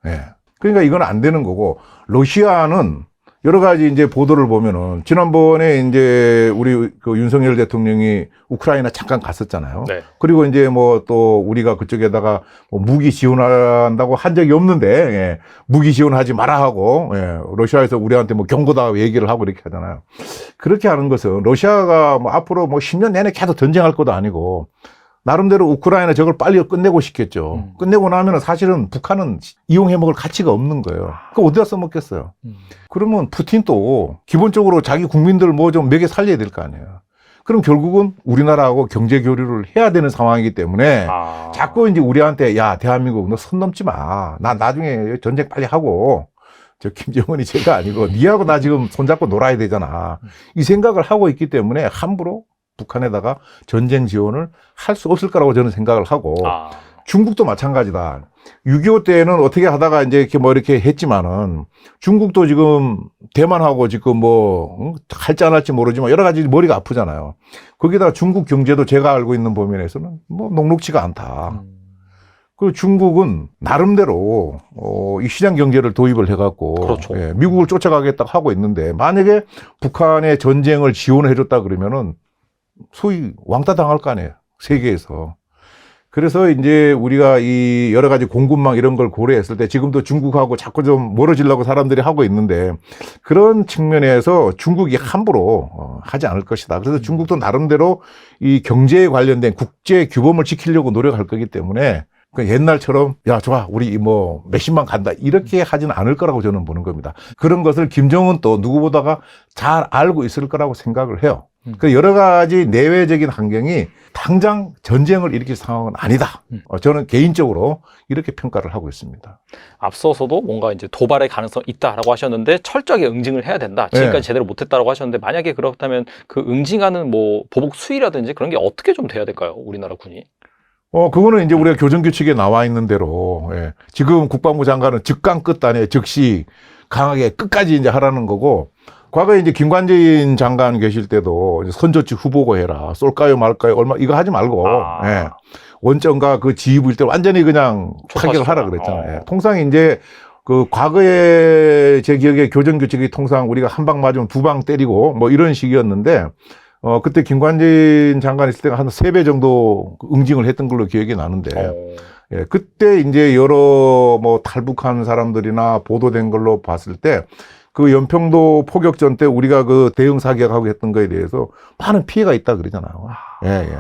Speaker 1: 예. 그러니까 이건 안 되는 거고, 러시아는 여러 가지 이제 보도를 보면은 지난번에 이제 우리 그 윤석열 대통령이 우크라이나 잠깐 갔었잖아요.
Speaker 2: 네.
Speaker 1: 그리고 이제 뭐 또 우리가 그쪽에다가 뭐 무기 지원한다고 한 적이 없는데, 예, 무기 지원하지 마라 하고, 예, 러시아에서 우리한테 뭐 경고다 얘기를 하고 이렇게 하잖아요. 그렇게 하는 것은 러시아가 뭐 앞으로 뭐 10년 내내 계속 전쟁할 것도 아니고 나름대로 우크라이나 저걸 빨리 끝내고 싶겠죠. 끝내고 나면은 사실은 북한은 이용해 먹을 가치가 없는 거예요. 그거 어디다 써먹겠어요. 그러면 푸틴도 기본적으로 자기 국민들 뭐 좀 먹여 살려야 될 거 아니에요. 그럼 결국은 우리나라하고 경제 교류를 해야 되는 상황이기 때문에 자꾸 이제 우리한테 야, 대한민국 너 선 넘지 마. 나 나중에 전쟁 빨리 하고 저 김정은이 제가 아니고 니하고 나 지금 손잡고 놀아야 되잖아. 이 생각을 하고 있기 때문에 함부로 북한에다가 전쟁 지원을 할 수 없을 거라고 저는 생각을 하고 중국도 마찬가지다. 6.25 때는 어떻게 하다가 이제 이렇게 뭐 이렇게 했지만은 중국도 지금 대만하고 지금 뭐 할지 안 할지 모르지만 여러 가지 머리가 아프잖아요. 거기다가 중국 경제도 제가 알고 있는 범위에서는 뭐 녹록지가 않다. 그 중국은 나름대로 이 시장 경제를 도입을 해갖고
Speaker 2: 그렇죠.
Speaker 1: 예, 미국을 쫓아가겠다고 하고 있는데 만약에 북한의 전쟁을 지원해줬다 그러면은 소위 왕따 당할 거 아니에요. 세계에서. 그래서 이제 우리가 이 여러 가지 공급망 이런 걸 고려했을 때 지금도 중국하고 자꾸 좀 멀어지려고 사람들이 하고 있는데 그런 측면에서 중국이 함부로 하지 않을 것이다. 그래서 중국도 나름대로 이 경제에 관련된 국제 규범을 지키려고 노력할 거기 때문에 옛날처럼 야 좋아 우리 뭐 몇십만 간다 이렇게 하지는 않을 거라고 저는 보는 겁니다. 그런 것을 김정은 또 누구보다가 잘 알고 있을 거라고 생각을 해요. 그 여러 가지 내외적인 환경이 당장 전쟁을 일으킬 상황은 아니다. 저는 개인적으로 이렇게 평가를 하고 있습니다.
Speaker 2: 앞서서도 뭔가 이제 도발의 가능성이 있다라고 하셨는데 철저하게 응징을 해야 된다. 지금까지
Speaker 1: 네.
Speaker 2: 제대로 못했다라고 하셨는데 만약에 그렇다면 그 응징하는 뭐 보복 수위라든지 그런 게 어떻게 좀 돼야 될까요? 우리나라 군이?
Speaker 1: 그거는 이제 우리가 교정규칙에 나와 있는 대로, 예. 지금 국방부 장관은 즉강 끝단에 즉시 강하게 끝까지 이제 하라는 거고, 과거에 이제 김관진 장관 계실 때도 이제 선조직 후보고 해라. 쏠까요 말까요? 얼마, 이거 하지 말고, 예. 원점과 그 지휘부일 때 완전히 그냥 타격을 하라 그랬잖아요. 예. 통상 이제 그 과거에 제 기억에 교정규칙이 통상 우리가 한 방 맞으면 두 방 때리고 뭐 이런 식이었는데, 그때 김관진 장관 있을 때가 한 3배 정도 응징을 했던 걸로 기억이 나는데, 예, 그때 이제 여러 뭐 탈북한 사람들이나 보도된 걸로 봤을 때, 그 연평도 포격전 때 우리가 그 대응 사격하고 했던 거에 대해서 많은 피해가 있다 그러잖아요. 예, 예.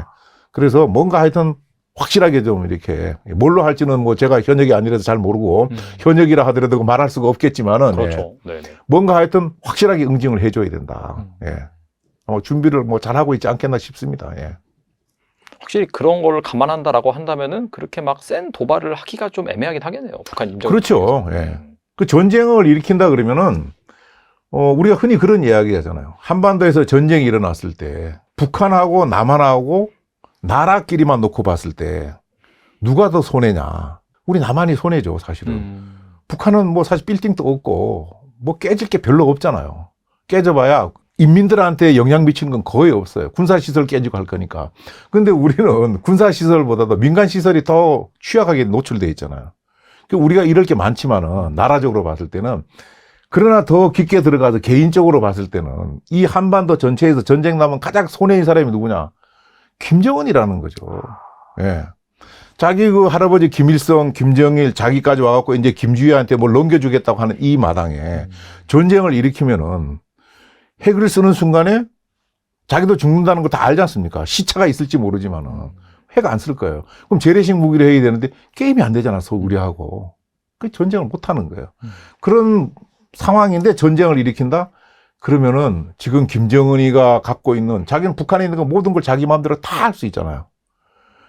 Speaker 1: 그래서 뭔가 하여튼 확실하게 좀 이렇게, 뭘로 할지는 뭐 제가 현역이 아니라서 잘 모르고, 현역이라 하더라도 말할 수가 없겠지만은,
Speaker 2: 그렇죠.
Speaker 1: 예. 뭔가 하여튼 확실하게 응징을 해줘야 된다. 예. 준비를 뭐 잘하고 있지 않겠나 싶습니다. 예.
Speaker 2: 확실히 그런 걸 감안한다라고 한다면은 그렇게 막 센 도발을 하기가 좀 애매하긴 하겠네요. 북한 임정.
Speaker 1: 그렇죠. 예. 그 전쟁을 일으킨다 그러면은, 우리가 흔히 그런 이야기 하잖아요. 한반도에서 전쟁이 일어났을 때, 북한하고 남한하고 나라끼리만 놓고 봤을 때, 누가 더 손해냐. 우리 남한이 손해죠, 사실은. 북한은 뭐 사실 빌딩도 없고, 뭐 깨질 게 별로 없잖아요. 깨져봐야 인민들한테 영향 미치는 건 거의 없어요. 군사시설 깨지고 할 거니까. 근데 우리는 군사시설보다도 민간시설이 더 취약하게 노출되어 있잖아요. 우리가 이럴 게 많지만은, 나라적으로 봤을 때는, 그러나 더 깊게 들어가서 개인적으로 봤을 때는, 이 한반도 전체에서 전쟁 나면 가장 손해인 사람이 누구냐? 김정은이라는 거죠. 예. 자기 그 할아버지 김일성, 김정일, 자기까지 와갖고 이제 김주희한테 뭘 넘겨주겠다고 하는 이 마당에 전쟁을 일으키면은, 핵을 쓰는 순간에 자기도 죽는다는 거 다 알지 않습니까? 시차가 있을지 모르지만은 핵 안 쓸 거예요. 그럼 재래식 무기를 해야 되는데 게임이 안 되잖아, 우리하고. 그 전쟁을 못 하는 거예요. 그런 상황인데 전쟁을 일으킨다? 그러면은 지금 김정은이가 갖고 있는, 자기는 북한에 있는 거 모든 걸 자기 마음대로 다 할 수 있잖아요.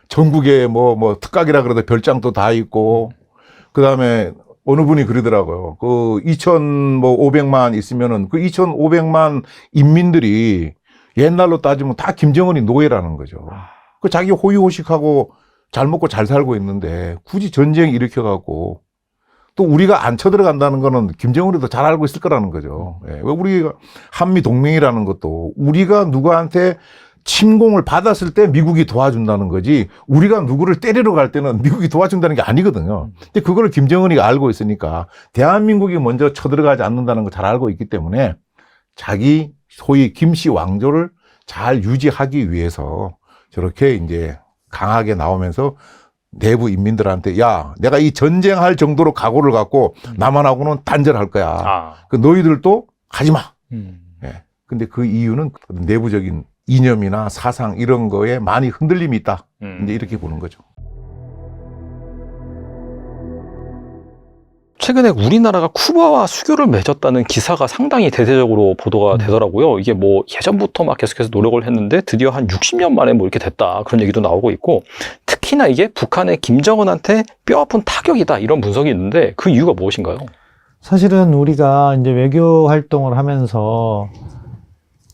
Speaker 1: 전국에 뭐 특각이라 그래도 별장도 다 있고, 그 다음에 어느 분이 그러더라고요. 그 2,500만 있으면은 그 2,500만 인민들이 옛날로 따지면 다 김정은이 노예라는 거죠. 그 자기 호의호식하고 잘 먹고 잘 살고 있는데 굳이 전쟁 일으켜갖고 또 우리가 안 쳐들어간다는 거는 김정은이도 잘 알고 있을 거라는 거죠. 예. 왜 우리가 한미 동맹이라는 것도 우리가 누구한테 침공을 받았을 때 미국이 도와준다는 거지 우리가 누구를 때리러 갈 때는 미국이 도와준다는 게 아니거든요. 근데 그거를 김정은이가 알고 있으니까 대한민국이 먼저 쳐들어가지 않는다는 걸 잘 알고 있기 때문에 자기 소위 김씨 왕조를 잘 유지하기 위해서 저렇게 이제 강하게 나오면서 내부 인민들한테 야, 내가 이 전쟁할 정도로 각오를 갖고 남한하고는 단절할 거야. 그 너희들도 하지 마. 예. 근데 그 이유는 내부적인 이념이나 사상 이런 거에 많이 흔들림이 있다. 이제 이렇게 보는 거죠.
Speaker 2: 최근에 우리나라가 쿠바와 수교를 맺었다는 기사가 상당히 대대적으로 보도가 되더라고요. 이게 뭐 예전부터 막 계속해서 노력을 했는데 드디어 한 60년 만에 뭐 이렇게 됐다. 그런 얘기도 나오고 있고 특히나 이게 북한의 김정은한테 뼈아픈 타격이다. 이런 분석이 있는데 그 이유가 무엇인가요?
Speaker 3: 사실은 우리가 이제 외교 활동을 하면서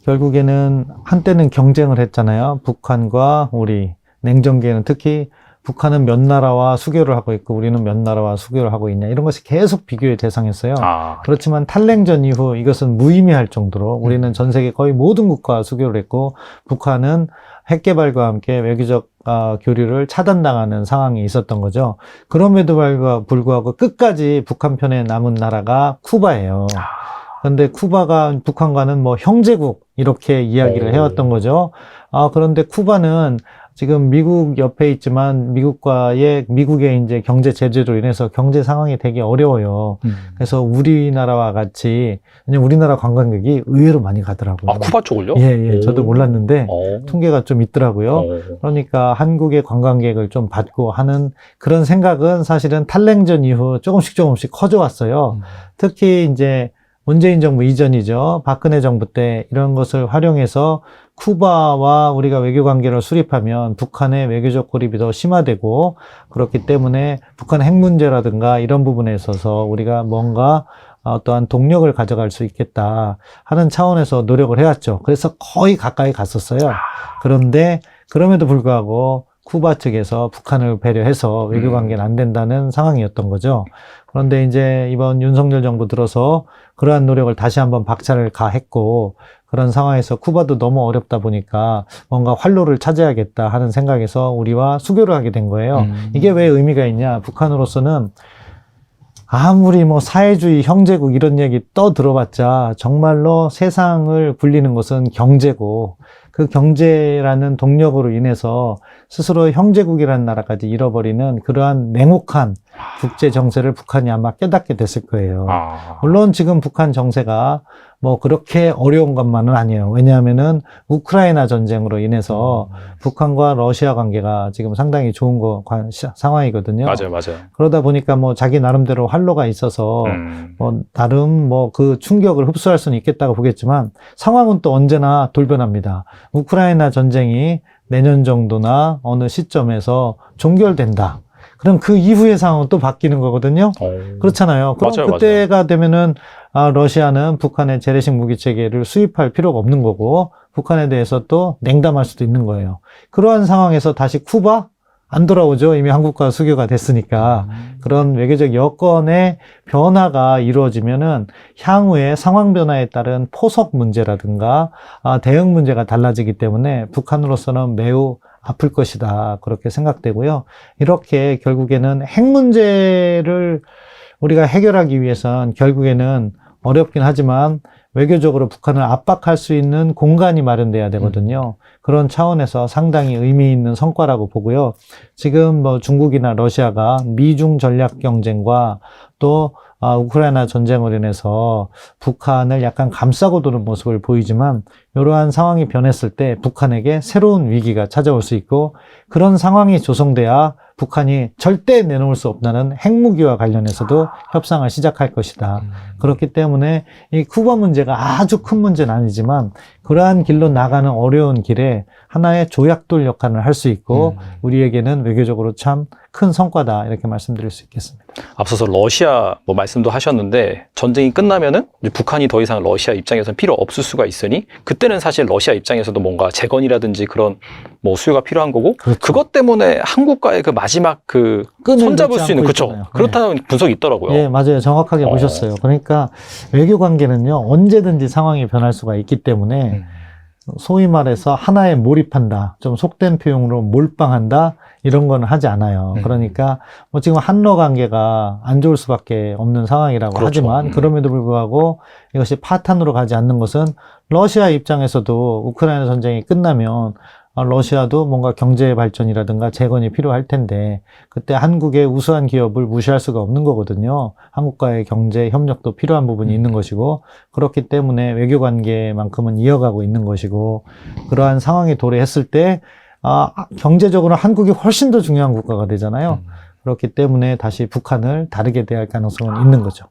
Speaker 3: 결국에는 한때는 경쟁을 했잖아요. 북한과 우리 냉정기에는 특히 북한은 몇 나라와 수교를 하고 있고 우리는 몇 나라와 수교를 하고 있냐 이런 것이 계속 비교의 대상이었어요. 그렇지만 탈냉전 이후 이것은 무의미할 정도로 우리는 전 세계 거의 모든 국가와 수교를 했고 북한은 핵개발과 함께 외교적 교류를 차단당하는 상황이 있었던 거죠. 그럼에도 불구하고 끝까지 북한 편에 남은 나라가 쿠바예요. 그런데 쿠바가 북한과는 뭐 형제국 이렇게 이야기를 해왔던 거죠. 그런데 쿠바는 지금 미국 옆에 있지만 미국의 이제 경제 제재로 인해서 경제 상황이 되게 어려워요. 그래서 우리나라와 같이 왜냐면 우리나라 관광객이 의외로 많이 가더라고요.
Speaker 2: 쿠바 쪽을요?
Speaker 3: 예, 저도 몰랐는데 통계가 좀 있더라고요. 그러니까 한국의 관광객을 좀 받고 하는 그런 생각은 사실은 탈냉전 이후 조금씩 커져왔어요. 특히 이제 문재인 정부 이전이죠. 박근혜 정부 때 이런 것을 활용해서 쿠바와 우리가 외교 관계를 수립하면 북한의 외교적 고립이 더 심화되고 그렇기 때문에 북한 핵 문제라든가 이런 부분에 있어서 우리가 뭔가 어떠한 동력을 가져갈 수 있겠다 하는 차원에서 노력을 해왔죠. 그래서 거의 가까이 갔었어요. 그런데 그럼에도 불구하고 쿠바 측에서 북한을 배려해서 외교 관계는 안 된다는 상황이었던 거죠. 그런데 이제 이번 윤석열 정부 들어서 그러한 노력을 다시 한번 박차를 가했고 그런 상황에서 쿠바도 너무 어렵다 보니까 뭔가 활로를 찾아야겠다 하는 생각에서 우리와 수교를 하게 된 거예요. 이게 왜 의미가 있냐? 북한으로서는 아무리 뭐 사회주의 형제국 이런 얘기 들어봤자 정말로 세상을 굴리는 것은 경제고 그 경제라는 동력으로 인해서 스스로 형제국이라는 나라까지 잃어버리는 그러한 냉혹한 국제 정세를 북한이 아마 깨닫게 됐을 거예요. 물론 지금 북한 정세가 뭐 그렇게 어려운 것만은 아니에요. 왜냐하면은 우크라이나 전쟁으로 인해서 북한과 러시아 관계가 지금 상당히 좋은 상황이거든요.
Speaker 2: 맞아요.
Speaker 3: 그러다 보니까 뭐 자기 나름대로 활로가 있어서 뭐 나름 뭐 그 충격을 흡수할 수는 있겠다고 보겠지만 상황은 또 언제나 돌변합니다. 우크라이나 전쟁이 내년 정도나 어느 시점에서 종결된다. 그럼 그 이후의 상황은 또 바뀌는 거거든요. 그렇잖아요. 그럼
Speaker 2: 맞아요,
Speaker 3: 그때가 되면은 러시아는 북한의 재래식 무기 체계를 수입할 필요가 없는 거고 북한에 대해서 또 냉담할 수도 있는 거예요. 그러한 상황에서 다시 쿠바? 안 돌아오죠. 이미 한국과 수교가 됐으니까. 그런 외교적 여건의 변화가 이루어지면은 향후에 상황 변화에 따른 포석 문제라든가 대응 문제가 달라지기 때문에 북한으로서는 매우 아플 것이다. 그렇게 생각되고요. 이렇게 결국에는 핵 문제를 우리가 해결하기 위해선 결국에는 어렵긴 하지만 외교적으로 북한을 압박할 수 있는 공간이 마련돼야 되거든요. 그런 차원에서 상당히 의미 있는 성과라고 보고요. 지금 뭐 중국이나 러시아가 미중 전략 경쟁과 또 우크라이나 전쟁으로 인해서 북한을 약간 감싸고 도는 모습을 보이지만 이러한 상황이 변했을 때 북한에게 새로운 위기가 찾아올 수 있고 그런 상황이 조성돼야 북한이 절대 내놓을 수 없다는 핵무기와 관련해서도 협상을 시작할 것이다. 그렇기 때문에 이 쿠바 문제가 아주 큰 문제는 아니지만 그러한 길로 나가는 어려운 길에 하나의 조약돌 역할을 할 수 있고 우리에게는 외교적으로 참 큰 성과다 이렇게 말씀드릴 수 있겠습니다.
Speaker 2: 앞서서 러시아 뭐 말씀도 하셨는데 전쟁이 끝나면은 이제 북한이 더 이상 러시아 입장에서는 필요 없을 수가 있으니 그때는 사실 러시아 입장에서도 뭔가 재건이라든지 그런 뭐 수요가 필요한 거고
Speaker 3: 그렇죠.
Speaker 2: 그것 때문에 한국과의 그 마지막 그 손잡을 수 있는 그렇죠. 그렇다는 분석이 있더라고요.
Speaker 3: 네, 맞아요. 정확하게 보셨어요. 그러니까 외교 관계는요 언제든지 상황이 변할 수가 있기 때문에 소위 말해서 하나에 몰입한다. 좀 속된 표현으로 몰빵한다. 이런 건 하지 않아요. 그러니까 뭐 지금 한러 관계가 안 좋을 수밖에 없는 상황이라고
Speaker 2: 그렇죠.
Speaker 3: 하지만 그럼에도 불구하고 이것이 파탄으로 가지 않는 것은 러시아 입장에서도 우크라이나 전쟁이 끝나면 러시아도 뭔가 경제 발전이라든가 재건이 필요할 텐데 그때 한국의 우수한 기업을 무시할 수가 없는 거거든요. 한국과의 경제 협력도 필요한 부분이 있는 것이고 그렇기 때문에 외교 관계만큼은 이어가고 있는 것이고 그러한 상황에 도래했을 때 경제적으로 한국이 훨씬 더 중요한 국가가 되잖아요. 그렇기 때문에 다시 북한을 다르게 대할 가능성은 있는 거죠.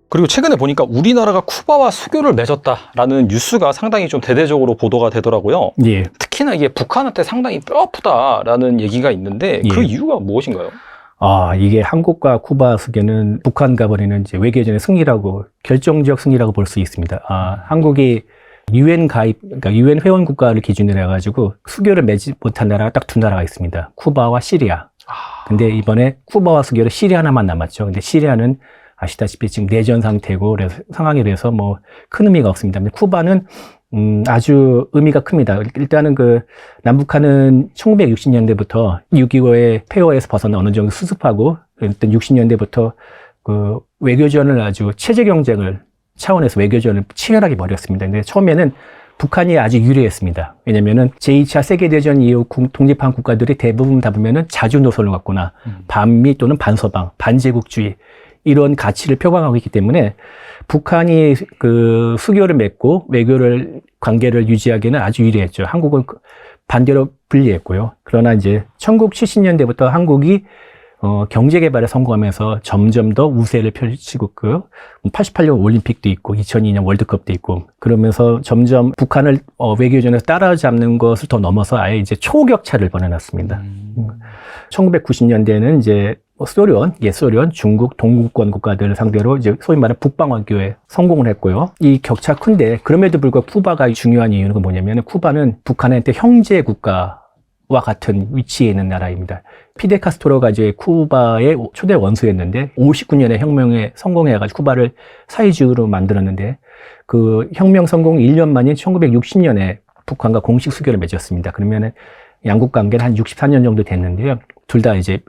Speaker 2: 그리고 최근에 보니까 우리나라가 쿠바와 수교를 맺었다라는 뉴스가 상당히 좀 대대적으로 보도가 되더라고요.
Speaker 4: 예.
Speaker 2: 특히나 이게 북한한테 상당히 뼈아프다라는 얘기가 있는데 그
Speaker 4: 예.
Speaker 2: 이유가 무엇인가요?
Speaker 4: 이게 한국과 쿠바 수교는 북한과 벌이는 이제 외교전의 승리라고, 결정적 승리라고 볼 수 있습니다. 한국이 유엔 가입, 그러니까 유엔 회원 국가를 기준으로 해가지고 수교를 맺지 못한 나라가 딱 두 나라가 있습니다. 쿠바와 시리아. 근데 이번에 쿠바와 수교로 시리아 하나만 남았죠. 근데 시리아는 아시다시피 지금 내전 상태고, 그래서 상황이라서 뭐 큰 의미가 없습니다. 근데 쿠바는 아주 의미가 큽니다. 일단은 남북한은 1960년대부터 6.25의 폐허에서 벗어나 어느 정도 수습하고, 일단 60년대부터 외교전을 아주 체제 경쟁을 차원에서 외교전을 치열하게 벌였습니다. 근데 처음에는 북한이 아주 유리했습니다. 왜냐면은 제2차 세계대전 이후 독립한 국가들이 대부분 다 보면은 자주 노선을 갖거나 반미 또는 반서방, 반제국주의 이런 가치를 표방하고 있기 때문에 북한이 수교를 맺고 관계를 유지하기에는 아주 유리했죠. 한국은 반대로 불리했고요. 그러나 이제 1970년대부터 한국이 경제 개발에 성공하면서 점점 더 우세를 펼치고 88년 올림픽도 있고 2002년 월드컵도 있고 그러면서 점점 북한을 외교전에서 따라잡는 것을 더 넘어서 아예 이제 초격차를 벌여놨습니다. 1990년대에는 이제 소련, 중국, 동구권 국가들을 상대로 이제 소위 말하는 북방원교에 성공을 했고요. 이 격차 큰데 그럼에도 불구하고 쿠바가 중요한 이유는 뭐냐면 쿠바는 북한한테 형제 국가와 같은 위치에 있는 나라입니다. 피델 카스트로가 이제 쿠바의 초대 원수였는데 59년에 혁명에 성공해가지고 쿠바를 사회주의로 만들었는데 그 혁명 성공 1년 만인 1960년에 북한과 공식 수교를 맺었습니다. 그러면은 양국 관계는 한 64년 정도 됐는데요. 둘 다 이제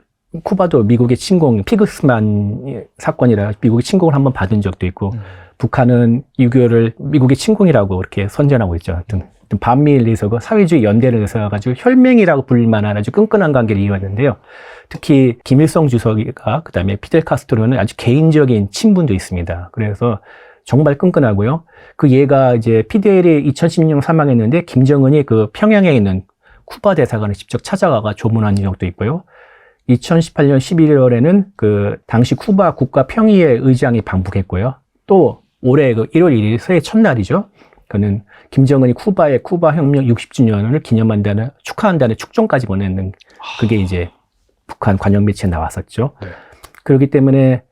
Speaker 4: 쿠바도 미국의 침공, 피그스만 사건이라 미국의 침공을 한번 받은 적도 있고 북한은 6.25를 미국의 침공이라고 이렇게 선전하고 있죠. 하여튼 반미일에서 사회주의 연대를 해서 가지고 혈맹이라고 불릴 만한 아주 끈끈한 관계를 이어왔는데요. 특히 김일성 주석이가 그다음에 피델 카스트로는 아주 개인적인 친분도 있습니다. 그래서 정말 끈끈하고요. 얘가 이제 피델이 2016년 사망했는데 김정은이 평양에 있는 쿠바 대사관을 직접 찾아가가 조문한 적도 있고요. 2018년 11월에는 당시 쿠바 국가 평의회 의장이 방북했고요. 또 올해 1월 1일 새해 첫날이죠. 그는 김정은이 쿠바의 쿠바 혁명 60주년을 기념한다는, 축하한다는 축종까지 보내는 그게 이제 북한 관영 매체에 나왔었죠. 네. 그렇기 때문에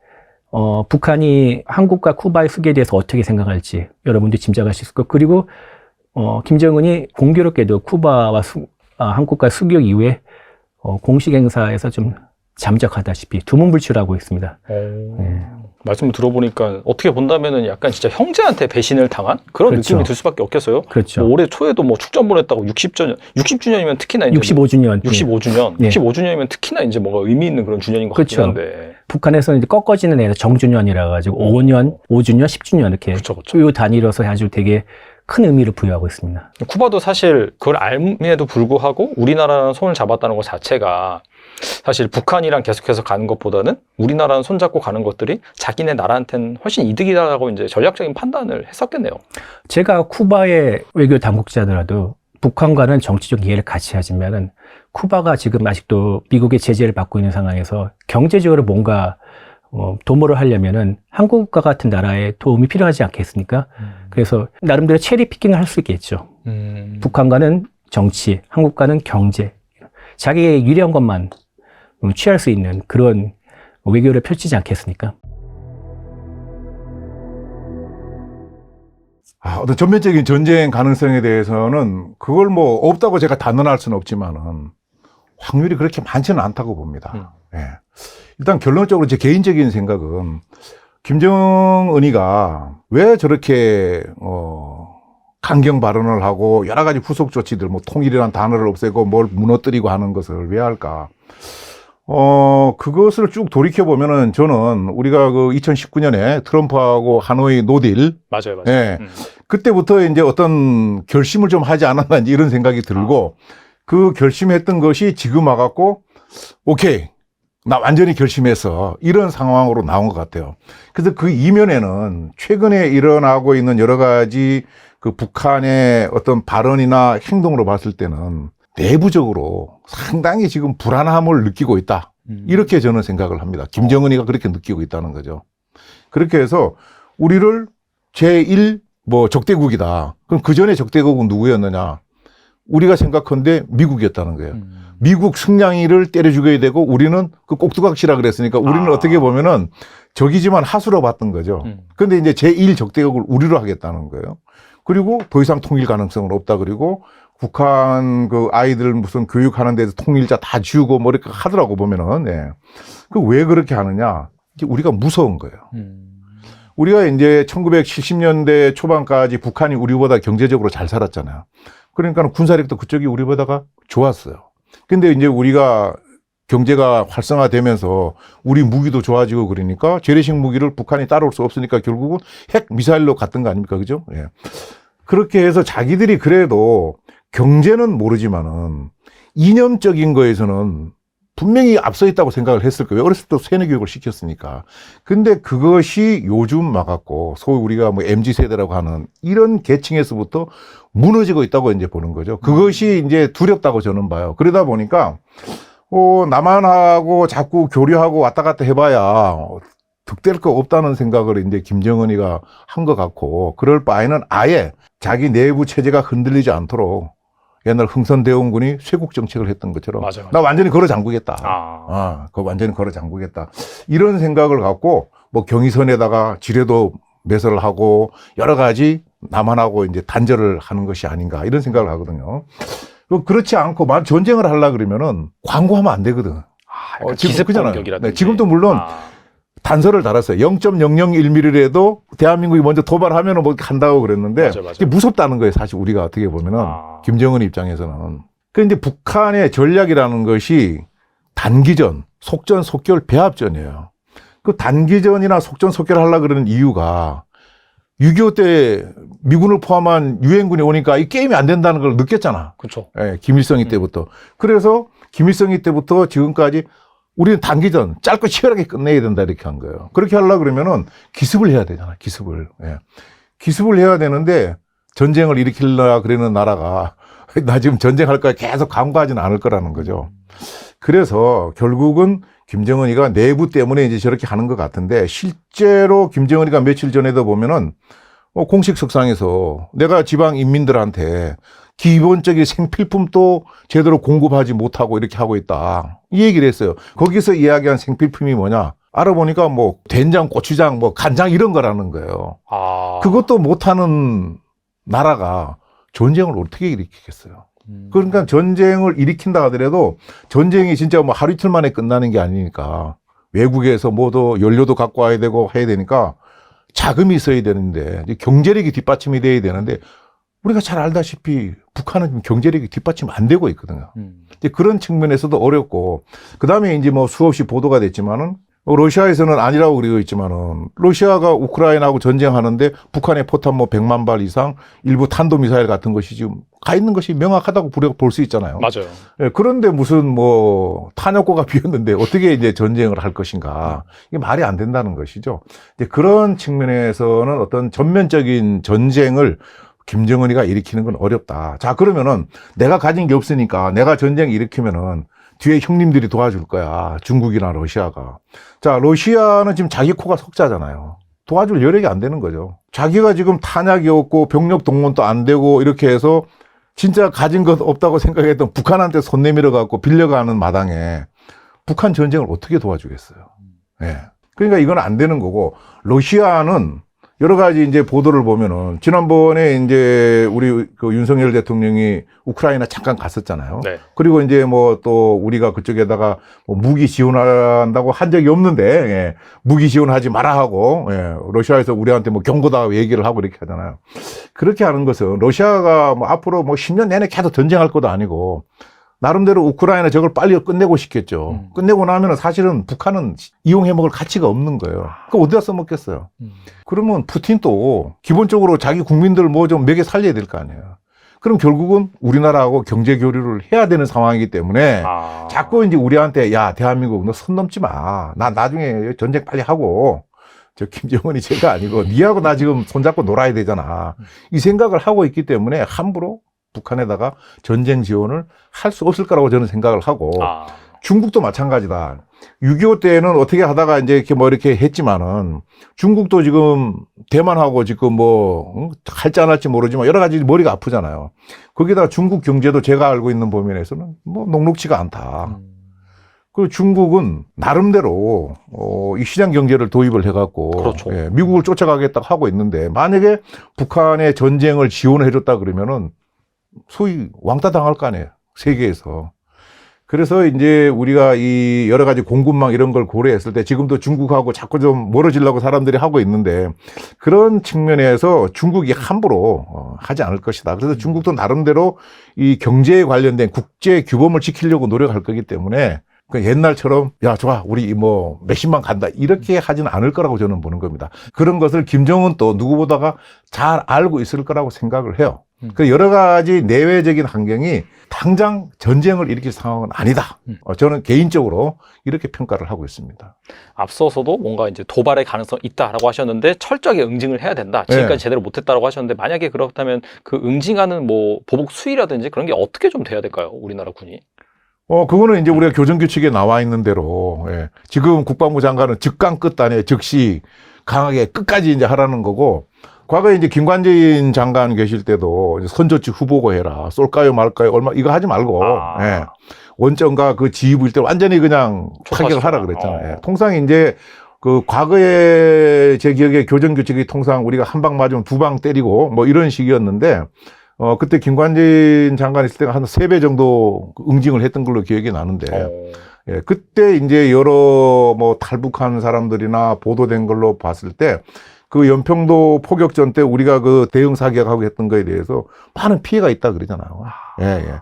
Speaker 4: 북한이 한국과 쿠바의 수교에 대해서 어떻게 생각할지 여러분들이 짐작할 수 있을 거고, 그리고 김정은이 공교롭게도 쿠바와 한국과 수교 이후에 공식 행사에서 좀 잠적하다시피 두문불출하고 있습니다. 네.
Speaker 2: 말씀을 들어보니까 어떻게 본다면은 약간 진짜 형제한테 배신을 당한 그런
Speaker 4: 그렇죠.
Speaker 2: 느낌이 들 수밖에 없겠어요.
Speaker 4: 그렇죠.
Speaker 2: 올해 초에도 축전 보냈다고 60주년이면 특히나 이제
Speaker 4: 65주년.
Speaker 2: 65주년.
Speaker 4: 네.
Speaker 2: 65주년이면 특히나 이제 뭔가 의미 있는 그런 주년인 것
Speaker 4: 그렇죠.
Speaker 2: 같긴 한데.
Speaker 4: 북한에서는 이제 꺾어지는 애가 정주년이라 가지고 5년, 5주년, 10주년 이렇게 요 단위로서 아주 되게 큰 의미를 부여하고 있습니다.
Speaker 2: 쿠바도 사실 그걸 알면에도 불구하고 우리나라랑 손을 잡았다는 것 자체가 사실 북한이랑 계속해서 가는 것보다는 우리나라랑 손잡고 가는 것들이 자기네 나라한테는 훨씬 이득이다라고 이제 전략적인 판단을 했었겠네요.
Speaker 4: 제가 쿠바의 외교 당국자더라도 북한과는 정치적 이해를 같이 하지만은 쿠바가 지금 아직도 미국의 제재를 받고 있는 상황에서 경제적으로 뭔가 도모를 하려면은 한국과 같은 나라에 도움이 필요하지 않겠습니까? 그래서 나름대로 체리 피킹을 할 수 있겠죠. 북한과는 정치, 한국과는 경제, 자기의 유리한 것만 취할 수 있는 그런 외교를 펼치지 않겠습니까?
Speaker 1: 어떤 전면적인 전쟁 가능성에 대해서는 그걸 없다고 제가 단언할 수는 없지만은 확률이 그렇게 많지는 않다고 봅니다. 예. 일단 결론적으로 제 개인적인 생각은 김정은이가 왜 저렇게 강경 발언을 하고 여러 가지 후속 조치들, 뭐 통일이라는 단어를 없애고 뭘 무너뜨리고 하는 것을 왜 할까? 그것을 쭉 돌이켜 보면은 저는 우리가 그 2019년에 트럼프하고 하노이 노딜,
Speaker 2: 맞아요.
Speaker 1: 예, 그때부터 이제 어떤 결심을 좀 하지 않았나 이런 생각이 들고 그 결심했던 것이 지금 와갖고 오케이. 나 완전히 결심해서 이런 상황으로 나온 것 같아요. 그래서 그 이면에는 최근에 일어나고 있는 여러 가지 그 북한의 어떤 발언이나 행동으로 봤을 때는 내부적으로 상당히 지금 불안함을 느끼고 있다. 이렇게 저는 생각을 합니다. 김정은이가 그렇게 느끼고 있다는 거죠. 그렇게 해서 우리를 제1 적대국이다. 그럼 그 전에 적대국은 누구였느냐? 우리가 생각한데 미국이었다는 거예요. 미국 승냥이를 때려 죽여야 되고 우리는 그 꼭두각시라 그랬으니까 우리는 어떻게 보면은 적이지만 하수로 봤던 거죠. 근데 이제 제1 적대국을 우리로 하겠다는 거예요. 그리고 더 이상 통일 가능성은 없다. 그리고 북한 그 아이들 무슨 교육하는 데서 통일자 다 지우고 뭐 이렇게 하더라고 보면은, 예. 그 왜 그렇게 하느냐? 이제 우리가 무서운 거예요. 우리가 이제 1970년대 초반까지 북한이 우리보다 경제적으로 잘 살았잖아요. 그러니까 군사력도 그쪽이 우리보다가 좋았어요. 근데 이제 우리가 경제가 활성화되면서 우리 무기도 좋아지고 그러니까 재래식 무기를 북한이 따라올 수 없으니까 결국은 핵 미사일로 갔던 거 아닙니까? 그죠? 예. 그렇게 해서 자기들이 그래도 경제는 모르지만은 이념적인 거에서는 분명히 앞서 있다고 생각을 했을 거예요. 어렸을 때 세뇌 교육을 시켰으니까. 근데 그것이 요즘 막았고 소위 우리가 뭐 MZ세대라고 하는 이런 계층에서부터 무너지고 있다고 이제 보는 거죠. 그것이 이제 두렵다고 저는 봐요. 그러다 보니까 남한하고 자꾸 교류하고 왔다 갔다 해봐야 득될 거 없다는 생각을 이제 김정은이가 한 것 같고, 그럴 바에는 아예 자기 내부 체제가 흔들리지 않도록 옛날 흥선대원군이 쇄국 정책을 했던 것처럼
Speaker 2: 맞아요.
Speaker 1: 나 완전히 걸어 잠그겠다. 그거 완전히 걸어 잠그겠다. 이런 생각을 갖고 뭐 경의선에다가 지뢰도 매설을 하고 여러 가지 남한하고 이제 단절을 하는 것이 아닌가 이런 생각을 하거든요. 그렇지 않고 만 전쟁을 하려 그러면은 광고하면 안 되거든.
Speaker 2: 기습
Speaker 1: 그잖아요.
Speaker 2: 공격이라든지.
Speaker 1: 네, 지금도 물론 단서를 달았어요. 0.001mm라도 대한민국이 먼저 도발하면 뭐 한다고 그랬는데
Speaker 2: 맞아요.
Speaker 1: 이게 무섭다는 거예요. 사실 우리가 어떻게 보면은 김정은 입장에서는. 그런데 북한의 전략이라는 것이 단기전, 속전속결, 배합전이에요. 그 단기전이나 속전속결 하려고 그러는 이유가 6.25 때 미군을 포함한 유엔군이 오니까 이 게임이 안 된다는 걸 느꼈잖아.
Speaker 2: 그렇죠.
Speaker 1: 예, 김일성이 때부터. 그래서 김일성이 때부터 지금까지 우리는 단기전 짧고 치열하게 끝내야 된다 이렇게 한 거예요. 그렇게 하려고 그러면은 기습을 해야 되잖아. 기습을. 예. 기습을 해야 되는데 전쟁을 일으키려고 그러는 나라가 나 지금 전쟁할 거야 계속 강구하지는 않을 거라는 거죠. 그래서 결국은 김정은이가 내부 때문에 이제 저렇게 하는 것 같은데, 실제로 김정은이가 며칠 전에도 보면은 공식 석상에서 내가 지방 인민들한테 기본적인 생필품도 제대로 공급하지 못하고 이렇게 하고 있다. 이 얘기를 했어요. 거기서 이야기한 생필품이 뭐냐? 알아보니까 뭐 된장, 고추장, 뭐 간장 이런 거라는 거예요. 그것도 못하는 나라가 전쟁을 어떻게 일으키겠어요? 그러니까 전쟁을 일으킨다 하더라도 전쟁이 진짜 뭐 하루 이틀 만에 끝나는 게 아니니까 외국에서 뭐도 연료도 갖고 와야 되고 해야 되니까 자금이 있어야 되는데, 경제력이 뒷받침이 돼야 되는데, 우리가 잘 알다시피 북한은 경제력이 뒷받침 안 되고 있거든요. 이제 그런 측면에서도 어렵고, 그 다음에 이제 뭐 수없이 보도가 됐지만은, 러시아에서는 아니라고 그러고 있지만은, 러시아가 우크라이나하고 전쟁하는데 북한의 포탄 뭐 100만 발 이상, 일부 탄도미사일 같은 것이 지금 가 있는 것이 명확하다고 볼 수 있잖아요.
Speaker 2: 맞아요.
Speaker 1: 예, 그런데 무슨 뭐 탄약고가 비었는데 어떻게 이제 전쟁을 할 것인가. 이게 말이 안 된다는 것이죠. 이제 그런 측면에서는 어떤 전면적인 전쟁을 김정은이가 일으키는 건 어렵다. 자, 그러면은 내가 가진 게 없으니까 내가 전쟁 일으키면은 뒤에 형님들이 도와줄 거야. 중국이나 러시아가. 자, 러시아는 지금 자기 코가 석자잖아요. 도와줄 여력이 안 되는 거죠. 자기가 지금 탄약이 없고 병력 동원도 안 되고 이렇게 해서 진짜 가진 것 없다고 생각했던 북한한테 손 내밀어 갖고 빌려가는 마당에 북한 전쟁을 어떻게 도와주겠어요. 예. 그러니까 이건 안 되는 거고, 러시아는 여러 가지 이제 보도를 보면은 지난번에 이제 우리 그 윤석열 대통령이 우크라이나 잠깐 갔었잖아요.
Speaker 2: 네.
Speaker 1: 그리고 이제 뭐 또 우리가 그쪽에다가 뭐 무기 지원한다고 한 적이 없는데, 예, 무기 지원하지 마라 하고, 예, 러시아에서 우리한테 뭐 경고다 얘기를 하고 이렇게 하잖아요. 그렇게 하는 것은 러시아가 뭐 앞으로 뭐 10년 내내 계속 전쟁할 것도 아니고 나름대로 우크라이나 저걸 빨리 끝내고 싶겠죠. 끝내고 나면은 사실은 북한은 이용해 먹을 가치가 없는 거예요. 그거 어디다 써먹겠어요. 그러면 푸틴도 기본적으로 자기 국민들 뭐 좀 먹여 살려야 될 거 아니에요. 그럼 결국은 우리나라하고 경제 교류를 해야 되는 상황이기 때문에 자꾸 이제 우리한테 야, 대한민국 너 선 넘지 마. 나 나중에 전쟁 빨리 하고 저 김정은이 제가 아니고 니하고 나 지금 손잡고 놀아야 되잖아. 이 생각을 하고 있기 때문에 함부로 북한에다가 전쟁 지원을 할 수 없을 거라고 저는 생각을 하고 중국도 마찬가지다. 6.25 때는 어떻게 하다가 이제 이렇게 뭐 이렇게 했지만은 중국도 지금 대만하고 지금 뭐 할지 안 할지 모르지만 여러 가지 머리가 아프잖아요. 거기다가 중국 경제도 제가 알고 있는 범위에서는 뭐 녹록지가 않다. 그리고 중국은 나름대로 이 시장 경제를 도입을 해갖고
Speaker 2: 그렇죠.
Speaker 1: 예, 미국을 쫓아가겠다고 하고 있는데 만약에 북한의 전쟁을 지원을 해줬다 그러면은 소위 왕따 당할 거 아니에요. 세계에서. 그래서 이제 우리가 이 여러 가지 공급망 이런 걸 고려했을 때 지금도 중국하고 자꾸 좀 멀어지려고 사람들이 하고 있는데 그런 측면에서 중국이 함부로 하지 않을 것이다. 그래서 중국도 나름대로 이 경제에 관련된 국제 규범을 지키려고 노력할 거기 때문에 그 옛날처럼 야 좋아 우리 뭐 몇십만 간다 이렇게 하지는 않을 거라고 저는 보는 겁니다. 그런 것을 김정은 또 누구보다가 잘 알고 있을 거라고 생각을 해요. 그 여러 가지 내외적인 환경이 당장 전쟁을 일으킬 상황은 아니다. 저는 개인적으로 이렇게 평가를 하고 있습니다.
Speaker 2: 앞서서도 뭔가 이제 도발의 가능성이 있다라고 하셨는데 철저하게 응징을 해야 된다. 지금까지
Speaker 1: 네.
Speaker 2: 제대로 못했다라고 하셨는데 만약에 그렇다면 그 응징하는 뭐 보복 수위라든지 그런 게 어떻게 좀 돼야 될까요? 우리나라 군이?
Speaker 1: 그거는 이제 우리가 교정규칙에 나와 있는 대로, 예. 지금 국방부 장관은 즉강 끝단에 즉시 강하게 끝까지 이제 하라는 거고, 과거에 이제 김관진 장관 계실 때도 선조치 후보고 해라. 쏠까요 말까요? 얼마, 이거 하지 말고, 예. 원점과 그 지휘부일 때 완전히 그냥 타격을 하라 그랬잖아요. 예. 통상 이제 그 과거에 제 기억에 교정규칙이 통상 우리가 한 방 맞으면 두 방 때리고 뭐 이런 식이었는데, 그때 김관진 장관 있을 때가 한 3배 정도 응징을 했던 걸로 기억이 나는데, 예, 그때 이제 여러 뭐 탈북한 사람들이나 보도된 걸로 봤을 때, 그 연평도 포격전 때 우리가 그 대응 사격하고 했던 거에 대해서 많은 피해가 있다 그러잖아요. 예, 예.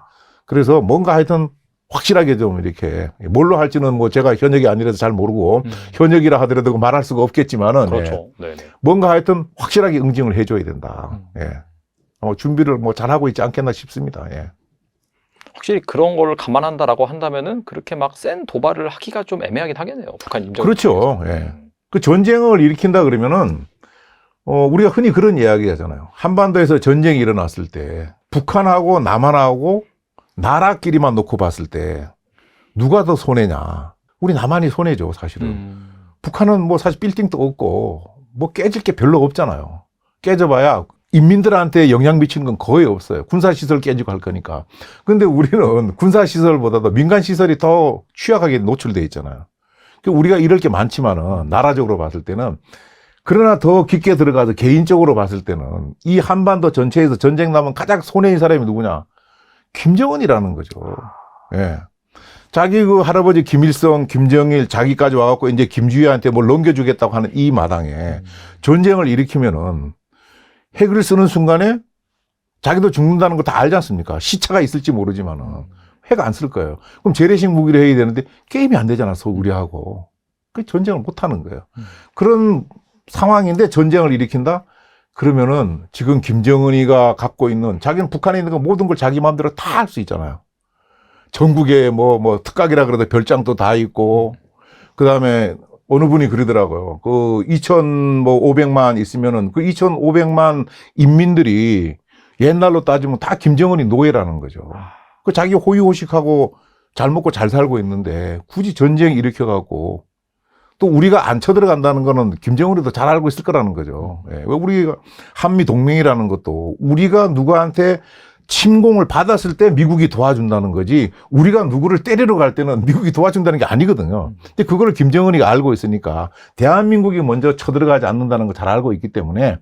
Speaker 1: 그래서 뭔가 하여튼 확실하게 좀 이렇게, 뭘로 할지는 뭐 제가 현역이 아니라서 잘 모르고, 현역이라 하더라도 말할 수가 없겠지만은,
Speaker 2: 그렇죠.
Speaker 1: 예. 뭔가 하여튼 확실하게 응징을 해줘야 된다. 예. 준비를 뭐 잘하고 있지 않겠나 싶습니다. 예.
Speaker 2: 확실히 그런 걸 감안한다라고 한다면은 그렇게 막 센 도발을 하기가 좀 애매하긴 하겠네요. 북한 임정.
Speaker 1: 그렇죠. 예. 그 전쟁을 일으킨다 그러면은, 우리가 흔히 그런 이야기 하잖아요. 한반도에서 전쟁이 일어났을 때, 북한하고 남한하고 나라끼리만 놓고 봤을 때, 누가 더 손해냐. 우리 남한이 손해죠, 사실은. 북한은 뭐 사실 빌딩도 없고, 뭐 깨질 게 별로 없잖아요. 깨져봐야 인민들한테 영향 미치는 건 거의 없어요. 군사시설 깨지고 할 거니까. 근데 우리는 군사시설보다도 민간시설이 더 취약하게 노출되어 있잖아요. 우리가 이럴 게 많지만은, 나라적으로 봤을 때는, 그러나 더 깊게 들어가서 개인적으로 봤을 때는, 이 한반도 전체에서 전쟁 나면 가장 손해인 사람이 누구냐? 김정은이라는 거죠. 예. 자기 그 할아버지 김일성, 김정일, 자기까지 와갖고 이제 김주희한테 뭘 넘겨주겠다고 하는 이 마당에 전쟁을 일으키면은, 핵을 쓰는 순간에 자기도 죽는다는 거 다 알지 않습니까? 시차가 있을지 모르지만은 핵 안 쓸 거예요. 그럼 재래식 무기를 해야 되는데 게임이 안 되잖아, 우리하고. 그 전쟁을 못 하는 거예요. 그런 상황인데 전쟁을 일으킨다? 그러면은 지금 김정은이가 갖고 있는, 자기는 북한에 있는 거 모든 걸 자기 마음대로 다 할 수 있잖아요. 전국에 뭐 특각이라 그래도 별장도 다 있고, 그 다음에 어느 분이 그러더라고요. 그 2,500만 있으면은 그 2,500만 인민들이 옛날로 따지면 다 김정은이 노예라는 거죠. 그 자기 호의호식하고 잘 먹고 잘 살고 있는데 굳이 전쟁 일으켜갖고 또 우리가 안 쳐들어간다는 거는 김정은이도 잘 알고 있을 거라는 거죠. 예. 왜 우리가 한미 동맹이라는 것도 우리가 누구한테 침공을 받았을 때 미국이 도와준다는 거지 우리가 누구를 때리러 갈 때는 미국이 도와준다는 게 아니거든요. 근데 그걸 김정은이가 알고 있으니까 대한민국이 먼저 쳐들어가지 않는다는 걸 잘 알고 있기 때문에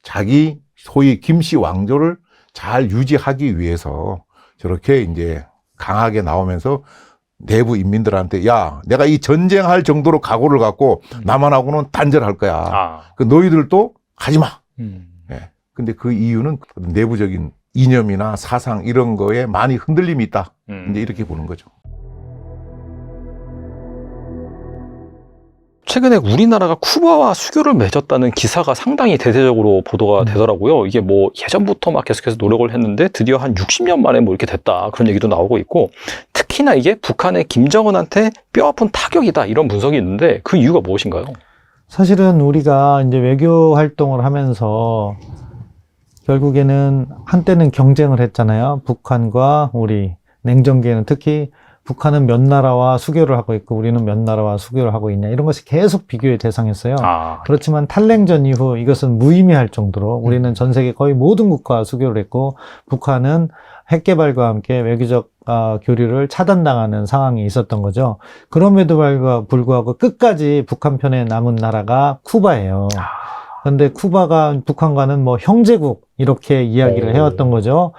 Speaker 1: 자기 소위 김씨 왕조를 잘 유지하기 위해서 저렇게 이제 강하게 나오면서 내부 인민들한테 야, 내가 이 전쟁할 정도로 각오를 갖고 남한하고는 단절할 거야. 그 너희들도 하지 마. 예. 근데 그 이유는 내부적인 이념이나 사상 이런 거에 많이 흔들림이 있다. 이제 이렇게 보는 거죠.
Speaker 2: 최근에 우리나라가 쿠바와 수교를 맺었다는 기사가 상당히 대대적으로 보도가 되더라고요. 이게 뭐 예전부터 막 계속해서 노력을 했는데 드디어 한 60년 만에 뭐 이렇게 됐다. 그런 얘기도 나오고 있고 특히나 이게 북한의 김정은한테 뼈아픈 타격이다. 이런 분석이 있는데 그 이유가 무엇인가요?
Speaker 3: 사실은 우리가 이제 외교 활동을 하면서 결국에는 한때는 경쟁을 했잖아요. 북한과 우리 냉전기에는 특히 북한은 몇 나라와 수교를 하고 있고 우리는 몇 나라와 수교를 하고 있냐 이런 것이 계속 비교의 대상이었어요. 그렇지만 탈냉전 이후 이것은 무의미할 정도로 우리는 전 세계 거의 모든 국가와 수교를 했고 북한은 핵 개발과 함께 외교적 교류를 차단당하는 상황이 있었던 거죠. 그럼에도 불구하고 끝까지 북한 편에 남은 나라가 쿠바예요. 그런데 쿠바가 북한과는 뭐 형제국 이렇게 이야기를 해왔던 거죠.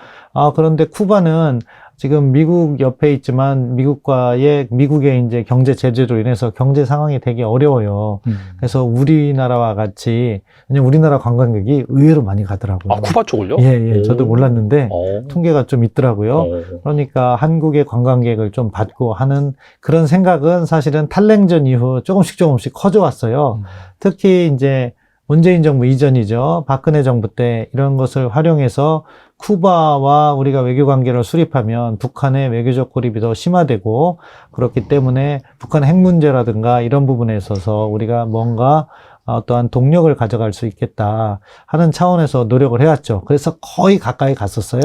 Speaker 3: 그런데 쿠바는 지금 미국 옆에 있지만 미국의 이제 경제 제재로 인해서 경제 상황이 되게 어려워요. 그래서 우리나라와 같이 왜냐면 우리나라 관광객이 의외로 많이 가더라고요.
Speaker 2: 쿠바 쪽을요?
Speaker 3: 예, 저도 몰랐는데 통계가 좀 있더라고요. 그러니까 한국의 관광객을 좀 받고 하는 그런 생각은 사실은 탈냉전 이후 조금씩 커져왔어요. 특히 이제 문재인 정부 이전이죠. 박근혜 정부 때 이런 것을 활용해서 쿠바와 우리가 외교 관계를 수립하면 북한의 외교적 고립이 더 심화되고 그렇기 때문에 북한 핵 문제라든가 이런 부분에 있어서 우리가 뭔가 어떠한 동력을 가져갈 수 있겠다 하는 차원에서 노력을 해왔죠. 그래서 거의 가까이 갔었어요.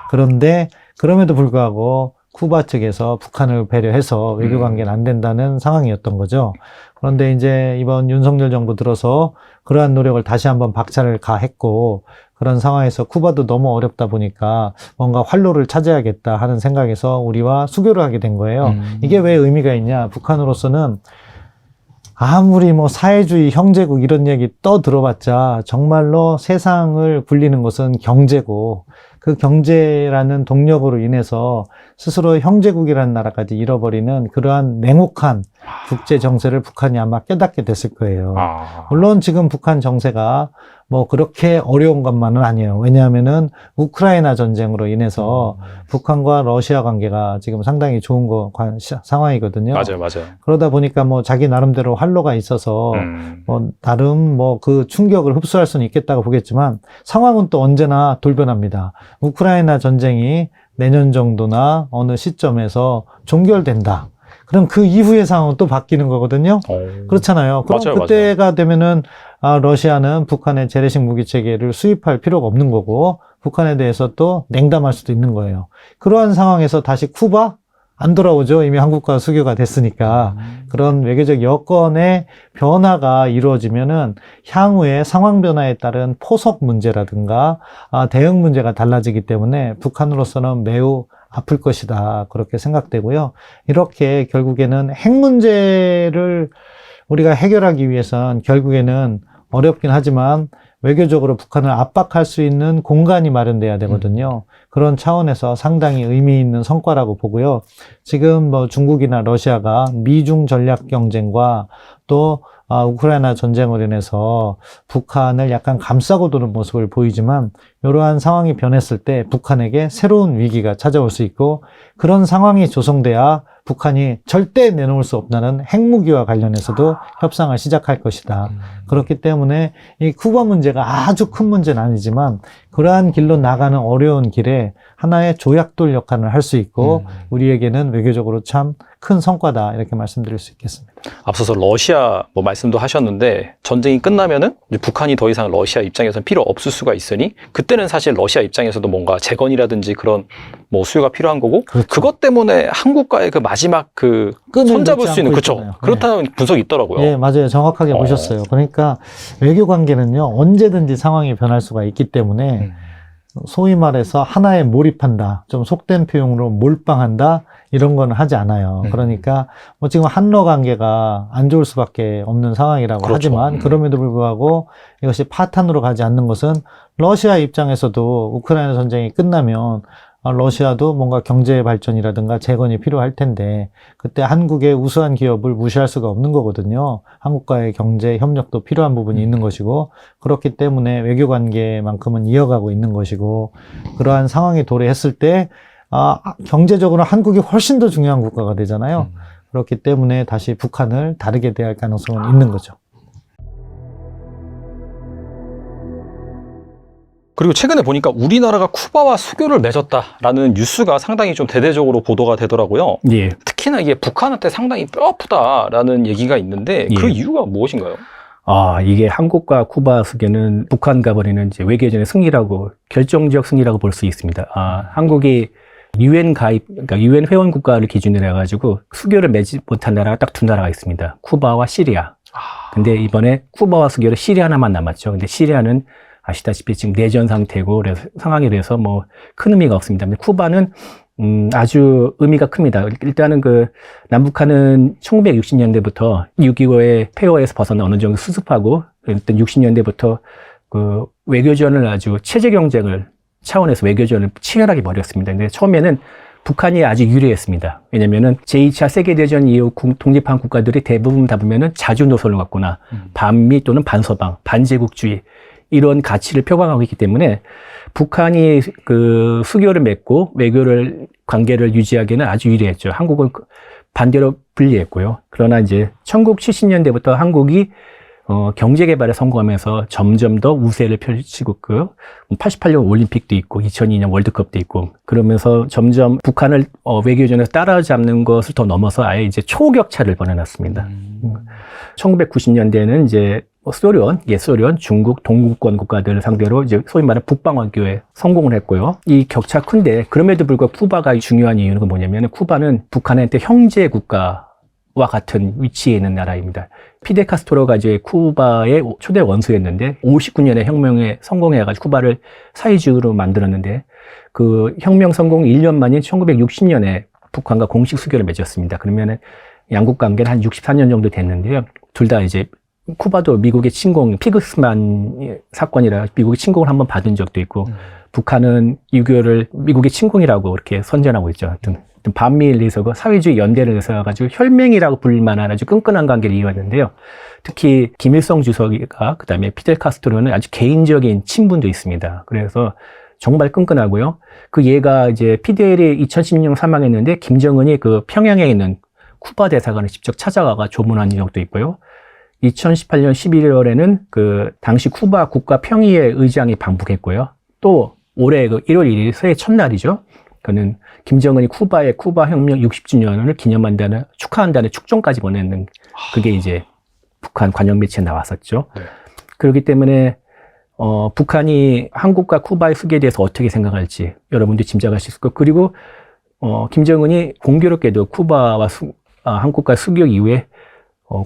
Speaker 3: 그런데 그럼에도 불구하고 쿠바 측에서 북한을 배려해서 외교 관계는 안 된다는 상황이었던 거죠. 그런데 이제 이번 윤석열 정부 들어서 그러한 노력을 다시 한번 박차를 가했고 그런 상황에서 쿠바도 너무 어렵다 보니까 뭔가 활로를 찾아야겠다 하는 생각에서 우리와 수교를 하게 된 거예요. 이게 왜 의미가 있냐? 북한으로서는 아무리 뭐 사회주의 형제국 이런 얘기 들어봤자 정말로 세상을 굴리는 것은 경제고 그 경제라는 동력으로 인해서 스스로 형제국이라는 나라까지 잃어버리는 그러한 냉혹한 국제 정세를 북한이 아마 깨닫게 됐을 거예요. 물론 지금 북한 정세가 뭐 그렇게 어려운 것만은 아니에요. 왜냐하면은 우크라이나 전쟁으로 인해서 북한과 러시아 관계가 지금 상당히 좋은 상황이거든요.
Speaker 2: 맞아요.
Speaker 3: 그러다 보니까 뭐 자기 나름대로 활로가 있어서 뭐 나름 뭐 그 충격을 흡수할 수는 있겠다고 보겠지만 상황은 또 언제나 돌변합니다. 우크라이나 전쟁이 내년 정도나 어느 시점에서 종결된다. 그럼 그 이후의 상황은 또 바뀌는 거거든요. 그렇잖아요. 그럼 그때가 되면은 러시아는 북한의 재래식 무기 체계를 수입할 필요가 없는 거고 북한에 대해서 또 냉담할 수도 있는 거예요. 그러한 상황에서 다시 쿠바? 안 돌아오죠. 이미 한국과 수교가 됐으니까. 그런 외교적 여건의 변화가 이루어지면은 향후에 상황 변화에 따른 포석 문제라든가 대응 문제가 달라지기 때문에 북한으로서는 매우 아플 것이다. 그렇게 생각되고요. 이렇게 결국에는 핵 문제를 우리가 해결하기 위해선 결국에는 어렵긴 하지만 외교적으로 북한을 압박할 수 있는 공간이 마련돼야 되거든요. 그런 차원에서 상당히 의미 있는 성과라고 보고요. 지금 뭐 중국이나 러시아가 미중 전략 경쟁과 또 우크라이나 전쟁으로 인해서 북한을 약간 감싸고 도는 모습을 보이지만 이러한 상황이 변했을 때 북한에게 새로운 위기가 찾아올 수 있고 그런 상황이 조성돼야 북한이 절대 내놓을 수 없다는 핵무기와 관련해서도 협상을 시작할 것이다. 그렇기 때문에 이 쿠바 문제가 아주 큰 문제는 아니지만 그러한 길로 나가는 어려운 길에 하나의 조약돌 역할을 할 수 있고 우리에게는 외교적으로 참 큰 성과다 이렇게 말씀드릴 수 있겠습니다.
Speaker 2: 앞서서 러시아 뭐 말씀도 하셨는데 전쟁이 끝나면은 이제 북한이 더 이상 러시아 입장에서는 필요 없을 수가 있으니 그때는 사실 러시아 입장에서도 뭔가 재건이라든지 그런 뭐 수요가 필요한 거고
Speaker 3: 그렇죠.
Speaker 2: 그것 때문에 한국과의 그 마지막 그 손잡을 수 있는 그렇죠. 그렇다는 분석이 있더라고요.
Speaker 3: 예, 맞아요. 정확하게 보셨어요. 그러니까 외교 관계는요 언제든지 상황이 변할 수가 있기 때문에 소위 말해서 하나에 몰입한다. 좀 속된 표현으로 몰빵한다. 이런 건 하지 않아요. 그러니까 뭐 지금 한러 관계가 안 좋을 수밖에 없는 상황이라고
Speaker 2: 그렇죠.
Speaker 3: 하지만 그럼에도 불구하고 이것이 파탄으로 가지 않는 것은 러시아 입장에서도 우크라이나 전쟁이 끝나면 러시아도 뭔가 경제 발전이라든가 재건이 필요할 텐데 그때 한국의 우수한 기업을 무시할 수가 없는 거거든요. 한국과의 경제 협력도 필요한 부분이 있는 것이고 그렇기 때문에 외교 관계만큼은 이어가고 있는 것이고 그러한 상황에 도래했을 때 경제적으로 한국이 훨씬 더 중요한 국가가 되잖아요. 그렇기 때문에 다시 북한을 다르게 대할 가능성은 있는 거죠.
Speaker 2: 그리고 최근에 보니까 우리나라가 쿠바와 수교를 맺었다라는 뉴스가 상당히 좀 대대적으로 보도가 되더라고요.
Speaker 4: 예.
Speaker 2: 특히나 이게 북한한테 상당히 뼈아프다라는 얘기가 있는데 그 이유가 무엇인가요?
Speaker 4: 이게 한국과 쿠바 수교는 북한과 벌이는 이제 외교전의 승리라고, 결정적 승리라고 볼 수 있습니다. 한국이 유엔 가입, 그러니까 유엔 회원 국가를 기준으로 해가지고 수교를 맺지 못한 나라가 딱 두 나라가 있습니다. 쿠바와 시리아. 근데 이번에 쿠바와 수교를 시리아 하나만 남았죠. 근데 시리아는 아시다시피 지금 내전 상태고, 그래서 상황이 돼서 뭐 큰 의미가 없습니다. 근데 쿠바는 아주 의미가 큽니다. 일단은 남북한은 1960년대부터 6.25의 폐허에서 벗어나 어느 정도 수습하고, 일단 60년대부터 외교전을 아주 체제 경쟁을 차원에서 외교전을 치열하게 벌였습니다. 근데 처음에는 북한이 아주 유리했습니다. 왜냐면은 제2차 세계대전 이후 독립한 국가들이 대부분 다 보면은 자주 노선을 갖거나 반미 또는 반서방, 반제국주의 이런 가치를 표방하고 있기 때문에 북한이 수교를 맺고 관계를 유지하기에는 아주 유리했죠. 한국은 반대로 불리했고요. 그러나 이제 1970년대부터 한국이 경제 개발에 성공하면서 점점 더 우세를 펼치고 88년 올림픽도 있고 2002년 월드컵도 있고 그러면서 점점 북한을 외교전에서 따라잡는 것을 더 넘어서 아예 이제 초격차를 벌여놨습니다. 1990년대에는 이제 소련, 옛소련, 중국, 동구권 국가들을 상대로 이제 소위 말하는 북방원교에 성공을 했고요. 이 격차 큰데 그럼에도 불구하고 쿠바가 중요한 이유는 뭐냐면 쿠바는 북한한테 형제 국가와 같은 위치에 있는 나라입니다. 피델 카스트로가 이제 쿠바의 초대 원수였는데 59년에 혁명에 성공해가지고 쿠바를 사회주의로 만들었는데 그 혁명 성공 1년 만인 1960년에 북한과 공식 수교를 맺었습니다. 그러면은 양국 관계는 한 64년 정도 됐는데요. 둘 다 이제 쿠바도 미국의 침공, 피그스만 사건이라 미국의 침공을 한번 받은 적도 있고 북한은 유교를 미국의 침공이라고 이렇게 선전하고 있죠. 하여튼 반미일에서 사회주의 연대를 해서 가지고 혈맹이라고 불릴 만한 아주 끈끈한 관계를 이어왔는데요. 특히 김일성 주석이가 그다음에 피델 카스트로는 아주 개인적인 친분도 있습니다. 그래서 정말 끈끈하고요. 얘가 이제 피델이 2016년 사망했는데 김정은이 평양에 있는 쿠바 대사관을 직접 찾아가가 조문한 적도 있고요. 2018년 11월에는 당시 쿠바 국가 평의회 의장이 방북했고요. 또 올해 1월 1일 새해 첫날이죠. 그는 김정은이 쿠바 혁명 60주년을 기념한다는, 축하한다는 축종까지 보냈는, 그게 이제 북한 관영 매체에 나왔었죠. 네. 그렇기 때문에, 북한이 한국과 쿠바의 수교에 대해서 어떻게 생각할지 여러분들이 짐작할 수 있을 거고, 그리고, 김정은이 공교롭게도 쿠바와 한국과 수교 이후에,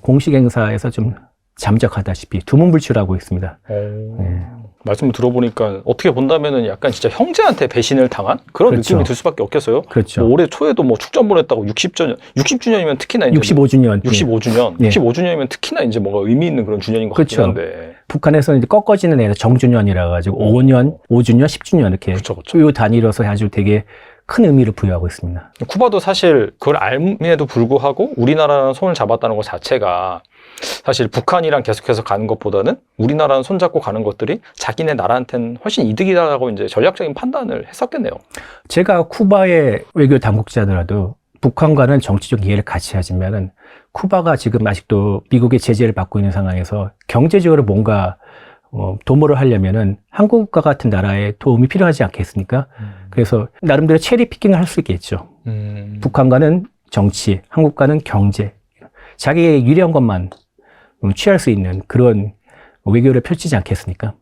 Speaker 4: 공식 행사에서 좀 잠적하다시피 두문불출하고 있습니다. 네.
Speaker 2: 말씀을 들어보니까 어떻게 본다면은 약간 진짜 형제한테 배신을 당한 그런
Speaker 4: 그렇죠.
Speaker 2: 느낌이 들 수밖에 없겠어요.
Speaker 4: 그렇죠.
Speaker 2: 올해 초에도 축전 보냈다고 60주년이면 특히나 이제
Speaker 4: 65주년.
Speaker 2: 65주년.
Speaker 4: 예.
Speaker 2: 65주년이면 특히나 이제 뭔가 의미 있는 그런 주년인 것
Speaker 4: 그렇죠.
Speaker 2: 같긴 한데.
Speaker 4: 북한에서는 이제 꺾어지는 애가 정주년이라 가지고 5년, 5주년, 10주년 이렇게 요 단위로서 아주 되게 큰 의미를 부여하고 있습니다.
Speaker 2: 쿠바도 사실 그걸 알면에도 불구하고 우리나라랑 손을 잡았다는 것 자체가 사실 북한이랑 계속해서 가는 것보다는 우리나라랑 손잡고 가는 것들이 자기네 나라한테는 훨씬 이득이다라고 이제 전략적인 판단을 했었겠네요.
Speaker 4: 제가 쿠바의 외교 당국자더라도 북한과는 정치적 이해를 같이 하지만은 쿠바가 지금 아직도 미국의 제재를 받고 있는 상황에서 경제적으로 뭔가 도모를 하려면은 한국과 같은 나라에 도움이 필요하지 않겠습니까? 그래서 나름대로 체리 피킹을 할 수 있겠죠. 북한과는 정치, 한국과는 경제, 자기의 유리한 것만 취할 수 있는 그런 외교를 펼치지 않겠습니까?